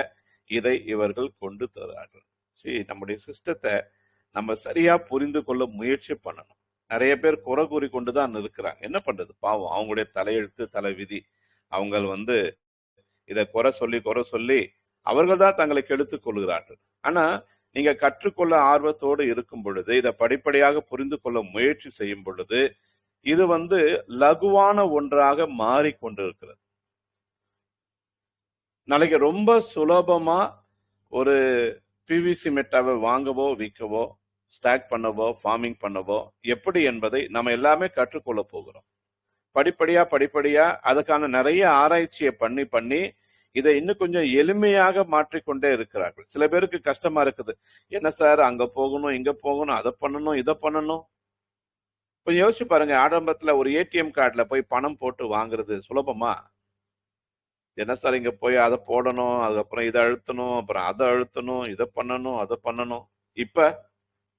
இதை இவர்கள் கொண்டு தருவார்கள். சரி, நம்முடைய சிஸ்டத்தை நம்ம சரியா புரிந்து கொள்ள முயற்சி பண்ணணும். நிறைய பேர் குறை கூறி கொண்டுதான் இருக்கிறாங்க. என்ன பண்றது, பாவம், அவங்களுடைய தலையெழுத்து தலை விதி. அவங்க இதை குறை சொல்லி அவர்கள் தான் தங்களை கெடுத்துக் கொள்கிறார்கள். ஆனா நீங்க கற்றுக்கொள்ள ஆர்வத்தோடு இருக்கும் பொழுது, இதை படிப்படியாக புரிந்து கொள்ள முயற்சி செய்யும் பொழுது இது லகுவான ஒன்றாக மாறிக்கொண்டிருக்கிறது. நாளைக்கு ரொம்ப சுலபமா ஒரு பிவிசி மெட்டாவை வாங்கவோ விற்கவோ ஸ்டாக் பண்ணவோ ஃபார்மிங் பண்ணவோ எப்படி என்பதை நம்ம எல்லாமே கற்றுக்கொள்ள போகிறோம். படிப்படியா அதுக்கான நிறைய ஆராய்ச்சியை பண்ணி இதை இன்னும் கொஞ்சம் எளிமையாக மாற்றிக்கொண்டே இருக்கிறார்கள். சில பேருக்கு கஷ்டமா இருக்குது, என்ன சார் அங்க போகணும் இங்க போகணும், அதை பண்ணணும் இதை பண்ணணும். கொஞ்சம் யோசிச்சு பாருங்க, ஆரம்பத்துல ஒரு ஏடிஎம் கார்டுல போய் பணம் போட்டு வாங்குறது சுலபமா? என்ன சார் இங்க போய் அதை போடணும், அதுக்கப்புறம் இதை அழுத்தணும், அப்புறம் அதை அழுத்தணும், இதை பண்ணணும் அதை பண்ணணும். இப்ப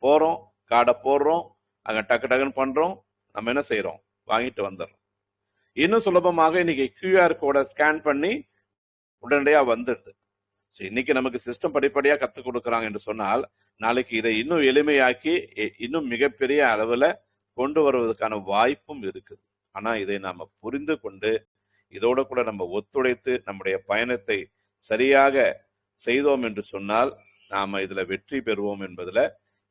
போறோம், கார்டை போடுறோம், அங்க டக்கு டக்குன்னு பண்றோம், நம்ம என்ன செய்யறோம், வாங்கிட்டு வந்துடுறோம். இன்னும் சுலபமாக இன்னைக்கு கியூஆர் கோடை ஸ்கேன் பண்ணி உடனடியா வந்துடுது. இன்னைக்கு நமக்கு சிஸ்டம் படிப்படியா கத்துக் கொடுக்குறாங்க என்று சொன்னால், நாளைக்கு இதை இன்னும் எளிமையாக்கி இன்னும் மிகப்பெரிய அளவுல கொண்டு வருவதற்கான வாய்ப்பும் இருக்குது. ஆனா இதை நாம புரிந்து கொண்டு இதோட கூட நம்ம ஒத்துழைத்து நம்முடைய பயணத்தை சரியாக செய்தோம் என்று சொன்னால் நாம இதுல வெற்றி பெறுவோம் என்பதுல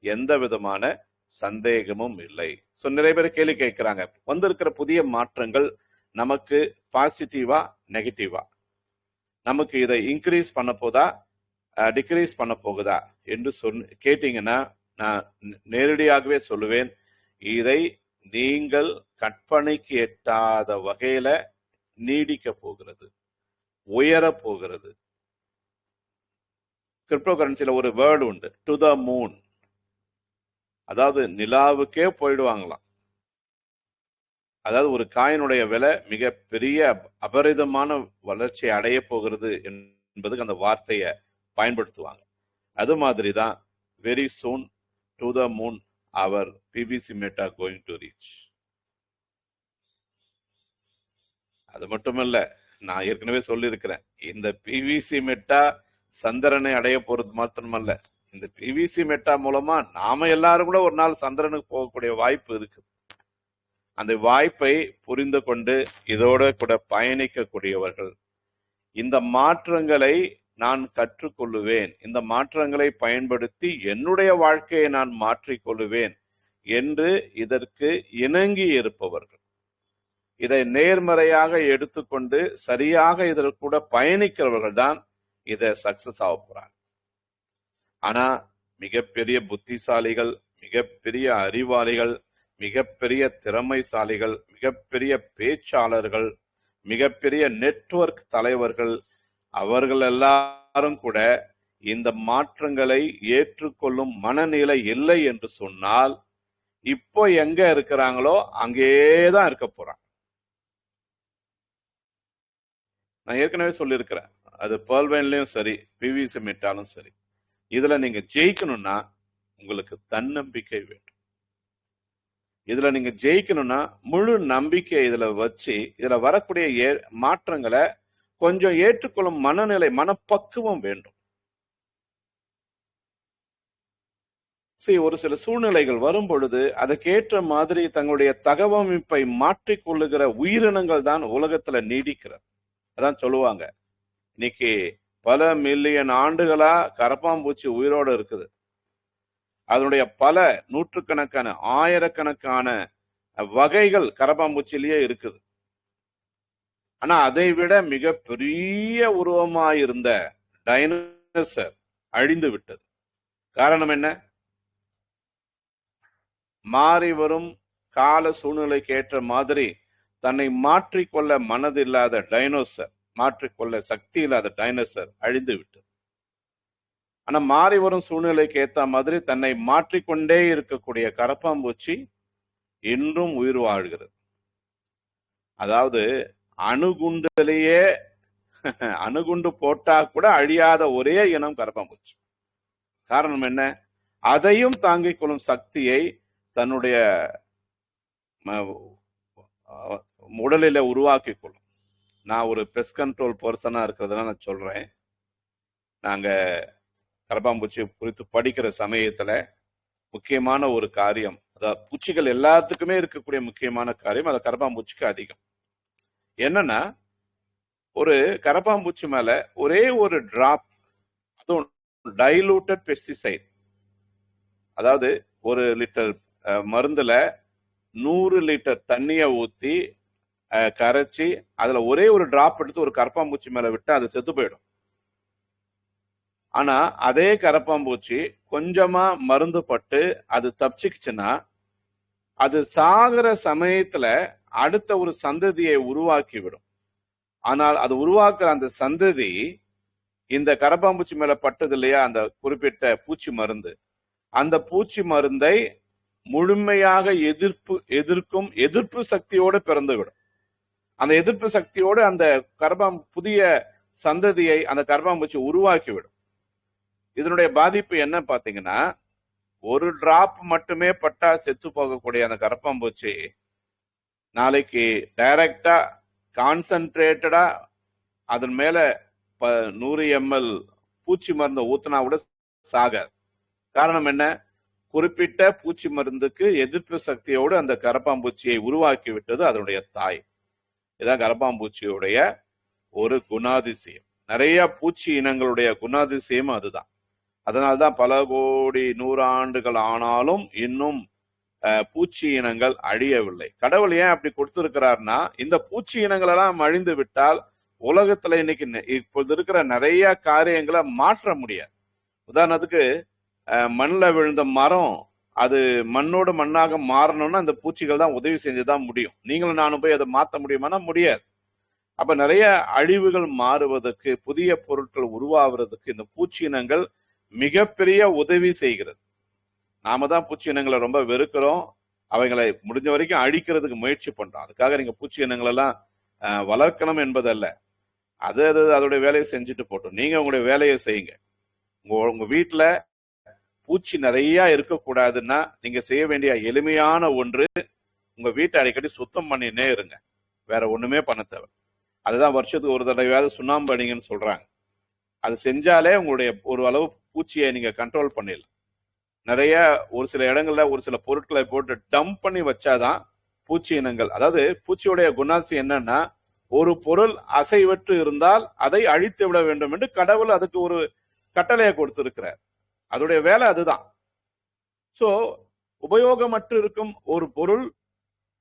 எந்த விதமான சந்தேகமும் இல்லை. நிறைய பேர் கேள்வி கேட்கிறாங்க, வந்திருக்கிற புதிய மாற்றங்கள் நமக்கு பாசிட்டிவா நெகட்டிவா, நமக்கு இதை இன்க்ரீஸ் பண்ண போதா டிக்ரீஸ் பண்ண போகுதா என்று கேட்டீங்கன்னா நான் நேரடியாகவே சொல்லுவேன், இதை நீங்கள் கற்பனைக்கு எட்டாத வகையில நீடிக்க போகிறது, உயர போகிறது. கிரிப்டோ கரன்சில ஒரு வேர்டு உண்டு, டு த மூன். அதாவது நிலாவுக்கே போயிடுவாங்களாம். அதாவது ஒரு காயினுடைய விலை மிக பெரிய அபரிதமான வளர்ச்சி அடைய போகிறது என்பதுக்கு அந்த வார்த்தையை பயன்படுத்துவாங்க. அது மாதிரிதான் very soon to the moon our PVC meta going to reach. அது மட்டுமல்ல, நான் ஏற்கனவே சொல்லியிருக்கிறேன், இந்த பிவிசி மெட்டா சந்திரனை அடைய போறது மாத்திரமல்ல, இந்த பிவிசி மெட்டா மூலமா நாம எல்லாரும் கூட ஒரு நாள் சந்திரனுக்கு போகக்கூடிய வாய்ப்பு இருக்கு. அந்த வாய்ப்பை புரிந்து கொண்டு இதோட கூட பயணிக்கக்கூடியவர்கள், இந்த மாற்றங்களை நான் கற்றுக்கொள்ளுவேன், இந்த மாற்றங்களை பயன்படுத்தி என்னுடைய வாழ்க்கையை நான் மாற்றிக்கொள்ளுவேன் என்று இதற்கு இணங்கி இருப்பவர்கள், இதை நேர்மறையாக எடுத்துக்கொண்டு சரியாக இதற்கு கூட பயணிக்கிறவர்கள் தான் இதை சக்சஸ் ஆக போறாங்க. ஆனா மிகப்பெரிய புத்திசாலிகள், மிகப்பெரிய அறிவாளிகள், மிகப்பெரிய திறமைசாலிகள், மிகப்பெரிய பேச்சாளர்கள், மிகப்பெரிய நெட்வொர்க் தலைவர்கள், அவர்கள் எல்லாரும் கூட இந்த மாற்றங்களை ஏற்றுக்கொள்ளும் மனநிலை இல்லை என்று சொன்னால் இப்போ எங்க இருக்கிறாங்களோ அங்கேதான் இருக்க போறாங்க. நான் ஏற்கனவே சொல்லியிருக்கிறேன், அது பேர்ல்வைன்லயும் சரி, பிவிசி மெட்டாலும் சரி, இதுல நீங்க ஜெயிக்கணும்னா உங்களுக்கு தன்னம்பிக்கை வேண்டும். இதுல நீங்க ஜெயிக்கணும்னா முழு நம்பிக்கை இதுல வச்சு இதுல வரக்கூடிய மாற்றங்களை கொஞ்சம் ஏற்றுக்கொள்ளும் மனநிலை, மனப்பக்குவம் வேண்டும். சரி, ஒரு சில சூழ்நிலைகள் வரும் பொழுது அதற்கேற்ற மாதிரி தங்களுடைய தகவமைப்பை மாற்றிக்கொள்ளுகிற உயிரினங்கள் தான் உலகத்துல நீடிக்கிறது. அதான் சொல்லுவாங்க, இன்னைக்கு பல மில்லியன் ஆண்டுகளா கரப்பாம்பூச்சி உயிரோடு இருக்குது. அதனுடைய பல நூற்றுக்கணக்கான ஆயிரக்கணக்கான வகைகள் கரப்பாம்பூச்சிலேயே இருக்குது. ஆனா அதை விட மிக பெரிய உருவமாயிருந்த டைனோசர் அழிந்து விட்டது. காரணம் என்ன? மாறி வரும் கால சூழ்நிலைக்கு ஏற்ற மாதிரி தன்னை மாற்றிக்கொள்ள மனதில்லாத டைனோசர், மாற்றிக்கொள்ள சக்தி இல்லாத டைனோசர் அழிந்து விட்டது. ஆனா மாறி வரும் சூழ்நிலைக்கு ஏற்ற மாதிரி தன்னை மாற்றிக்கொண்டே இருக்கக்கூடிய கரப்பாம்பூச்சி இன்றும் உயிர் வாழ்கிறது. அதாவது அணுகுண்டிலேயே அணுகுண்டு போட்டா கூட அழியாத ஒரே இனம் கரப்பாம்பூச்சி. காரணம் என்ன? அதையும் தாங்கிக் கொள்ளும் சக்தியை தன்னுடைய உடலில உருவாக்கி கொள்ளும். நான் ஒரு பெஸ்ட் கண்ட்ரோல் பர்சனா இருக்கிறதுனால நான் சொல்றேன். நாங்க கரப்பாம்பூச்சி குறித்து படிக்கிற சமயத்துல முக்கியமான ஒரு காரியம், அதாவது பூச்சிகள் எல்லாத்துக்குமே இருக்கக்கூடிய முக்கியமான காரியம், அது கரப்பாம்பூச்சிக்கு அதிகம். என்னன்னா, ஒரு கரப்பாம்பூச்சி மேல ஒரே ஒரு டிராப், அதுவும் டைலூட்டட் பெஸ்டிசைட், அதாவது 1 லிட்டர் மருந்துல 100 லிட்டர் தண்ணிய ஊத்தி கரைச்சி அதுல ஒரே ஒரு டிராப் எடுத்து ஒரு கரப்பாம்பூச்சி மேல விட்டு அது செத்து போயிடும். ஆனா அதே கரப்பாம்பூச்சி கொஞ்சமா மருந்து பட்டு அது தப்பிச்சுக்குச்சுன்னா அது சாகிற சமயத்துல அடுத்த ஒரு சந்ததியை உருவாக்கி விடும். ஆனால் அது உருவாக்குற அந்த சந்ததி இந்த கரப்பாம்பூச்சி மேல பட்டது இல்லையா, அந்த குறிப்பிட்ட பூச்சி மருந்து, அந்த பூச்சி மருந்தை முழுமையாக எதிர்க்கும் எதிர்ப்பு சக்தியோடு பிறந்து விடும். அந்த எதிர்ப்பு சக்தியோடு அந்த புதிய சந்ததியை அந்த கரப்பாம்பூச்சி உருவாக்கி விடும். இதனுடைய பாதிப்பு என்ன பாத்தீங்கன்னா, ஒரு டிராப் மட்டுமே பட்டா செத்து போகக்கூடிய அந்த கரப்பாம்பூச்சி நாளைக்கு டைரக்டா கான்சன்ட்ரேட்டடா அதன் மேல 100 ml பூச்சி மருந்து ஊத்தினா கூட சாகாது. காரணம் என்ன? குறிப்பிட்ட பூச்சி மருந்துக்கு எதிர்ப்பு சக்தியோடு அந்த கரப்பாம்பூச்சியை உருவாக்கி விட்டது அதனுடைய தாய். இதான் கரப்பாம்பூச்சியுடைய ஒரு குணாதிசயம். நிறைய பூச்சி இனங்களுடைய குணாதிசயம் அதுதான். அதனால்தான் பல கோடி 100 ஆண்டுகள் ஆனாலும் இன்னும் பூச்சி இனங்கள் அழியவில்லை. கடவுள் ஏன் அப்படி கொடுத்திருக்கிறார்னா, இந்த பூச்சி இனங்கள் எல்லாம் அழிந்து விட்டால் உலகத்துல இன்னைக்கு இப்போது இருக்கிற நிறைய காரியங்களை மாற்ற முடியாது. உதாரணத்துக்கு மண்ணில் விழுந்த மரம் அது மண்ணோடு மண்ணாக மாறணும்னா அந்த பூச்சிகள் தான் உதவி செஞ்சுதான் முடியும். நீங்களும் நானும் போய் அதை மாற்ற முடியுமானா முடியாது. அப்ப நிறைய அழிவுகள் மாறுவதற்கு, புதிய பொருட்கள் உருவாகிறதுக்கு இந்த பூச்சி இனங்கள் மிகப்பெரிய உதவி செய்கிறது. நாம தான் பூச்சி இனங்களை ரொம்ப வெறுக்கிறோம், அவைகளை முடிஞ்ச வரைக்கும் அழிக்கிறதுக்கு முயற்சி பண்றோம். அதுக்காக நீங்க பூச்சி இனங்கள் எல்லாம் வளர்க்கணும் என்பதல்ல, அது அதோடைய வேலையை செஞ்சுட்டு போட்டோம். நீங்க உங்களுடைய வேலையை செய்யுங்க. உங்க வீட்டுல பூச்சி நிறைய இருக்கக்கூடாதுன்னா நீங்க செய்ய வேண்டிய எளிமையான ஒன்று, உங்க வீட்டை அடிக்கடி சுத்தம் பண்ணினே இருங்க. வேற ஒண்ணுமே பண்ண தேவை. அதுதான் வருஷத்துக்கு ஒரு தடவையாவது சுண்ணாம்பு அடிங்கன்னு சொல்றாங்க. அது செஞ்சாலே உங்களுடைய ஒரு அளவு பூச்சியை நீங்க கண்ட்ரோல் பண்ணிடலாம். நிறைய ஒரு சில இடங்கள்ல ஒரு சில பொருட்களை போட்டு டம்ப் பண்ணி வச்சாதான் பூச்சி இனங்கள், அதாவது பூச்சியுடைய குணாதிசயம் என்னன்னா, ஒரு பொருள் அசைவற்று இருந்தால் அதை அழித்து விட வேண்டும் என்று கடவுள் அதுக்கு ஒரு கட்டளையை கொடுத்திருக்கிறார். அதோடைய வேலை அதுதான். சோ உபயோகமற்று இருக்கும் ஒரு பொருள்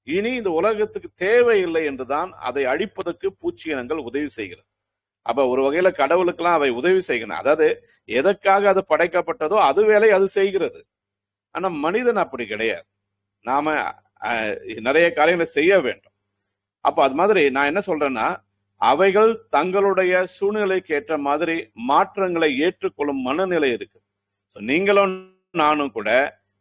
இனி இந்த உலகத்துக்கு தேவையில்லை என்றுதான் அதை அழிப்பதற்கு பூச்சியினங்கள் உதவி செய்கிறது. அப்ப ஒரு வகையில கடவுளுக்கெல்லாம் அவை உதவி செய்யணும். அதாவது எதற்காக அது படைக்கப்பட்டதோ அது வேலை அது செய்கிறது. ஆனா மனிதன் அப்படி கிடையாது. நாம நிறைய காரியங்களை செய்ய வேண்டும். அப்ப அது மாதிரி நான் என்ன சொல்றேன்னா, அவைகள் தங்களுடைய சூழ்நிலைக்கு ஏற்ற மாதிரி மாற்றங்களை ஏற்றுக்கொள்ளும் மனநிலை இருக்கு. நீங்களும் நானும் கூட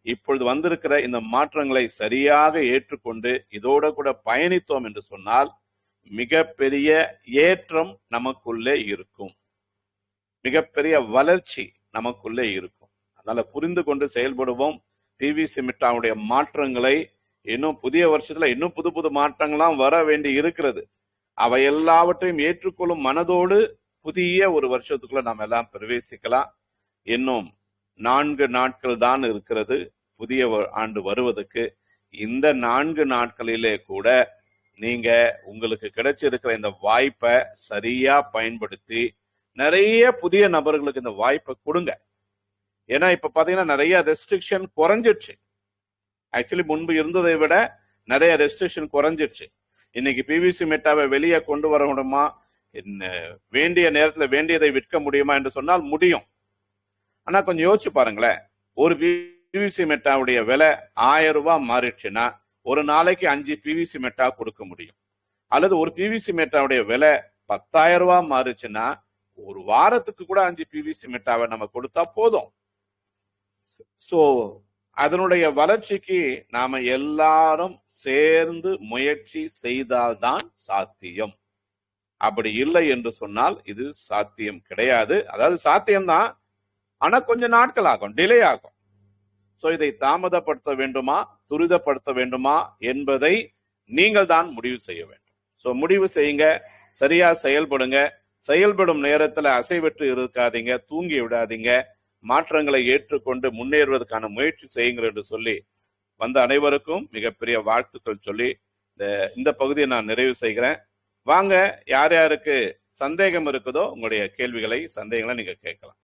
இப்பொழுது வந்திருக்கிற இந்த மாற்றங்களை சரியாக ஏற்றுக்கொண்டு இதோட கூட பயணித்தோம் என்று சொன்னால் மிகப்பெரிய ஏற்றம் நமக்குள்ளே இருக்கும், மிகப்பெரிய வளர்ச்சி நமக்குள்ளே இருக்கும். அதனால புரிந்து கொண்டு செயல்படுவோம். பிவிசி மிட்டாவுடைய மாற்றங்களை இன்னும் புதிய வருஷத்துல இன்னும் புது புது மாற்றங்கள்லாம் வர வேண்டி இருக்கிறது. அவை எல்லாவற்றையும் ஏற்றுக்கொள்ளும் மனதோடு புதிய ஒரு வருஷத்துக்குள்ள நாம் எல்லாம் பிரவேசிக்கலாம். இன்னும் 4 நாட்கள் தான் இருக்கிறது புதிய ஆண்டு வருவதற்கு. இந்த 4 நாட்களிலே கூட நீங்க உங்களுக்கு கிடைச்சிருக்கிற இந்த வாய்ப்பை சரியா பயன்படுத்தி நிறைய புதிய நபர்களுக்கு இந்த வாய்ப்பை கொடுங்க. ஏன்னா இப்ப பாத்தீங்கன்னா நிறைய ரெஸ்ட்ரிக்ஷன் குறைஞ்சிடுச்சு. ஆக்சுவலி முன்பு இருந்ததை விட நிறைய ரெஸ்ட்ரிக்ஷன் குறைஞ்சிடுச்சு. இன்னைக்கு பிவிசி மெட்டாவை வெளியே கொண்டு வர முடியுமா, வேண்டிய நேரத்துல வேண்டியதை விற்க முடியுமா என்று சொன்னால் முடியும். ஆனா கொஞ்சம் யோசிச்சு பாருங்களேன், ஒரு பிவிசி மெட்டாவுடைய விலை 1000 ரூபாய் மாறிடுச்சுன்னா ஒரு நாளைக்கு 5 பிவிசி மெட்டா கொடுக்க முடியும். அல்லது ஒரு பிவிசி மெட்டாவுடைய விலை 10,000 ரூபாய் மாறிச்சுன்னா ஒரு வாரத்துக்கு கூட 5 பிவிசி மெட்டாவை நம்ம கொடுத்தா போதும். சோ அதனுடைய வளர்ச்சிக்கு நாம எல்லாரும் சேர்ந்து முயற்சி செய்தால்தான் சாத்தியம். அப்படி இல்லை என்று சொன்னால் இது சாத்தியம் கிடையாது. அதாவது சாத்தியம்தான், ஆனா கொஞ்ச நாட்கள் ஆகும், டிலே ஆகும். சோ இதை தாமதப்படுத்த வேண்டுமா துரிதப்படுத்த வேண்டுமா என்பதை நீங்கள் தான் முடிவு செய்ய வேண்டும். சோ முடிவு செய்யுங்க, சரியா செயல்படுங்க. செயல்படும் நேரத்துல அசைவற்று இருக்காதீங்க, தூங்கி விடாதீங்க. மாற்றங்களை ஏற்றுக்கொண்டு முன்னேறுவதற்கான முயற்சி செய்யுங்கள் என்று சொல்லி வந்த அனைவருக்கும் மிகப்பெரிய வாழ்த்துக்கள் சொல்லி இந்த பகுதியை நான் நிறைவு செய்கிறேன். வாங்க, யார் யாருக்கு சந்தேகம் இருக்குதோ உங்களுடைய சந்தேகங்களை நீங்க கேட்கலாம்.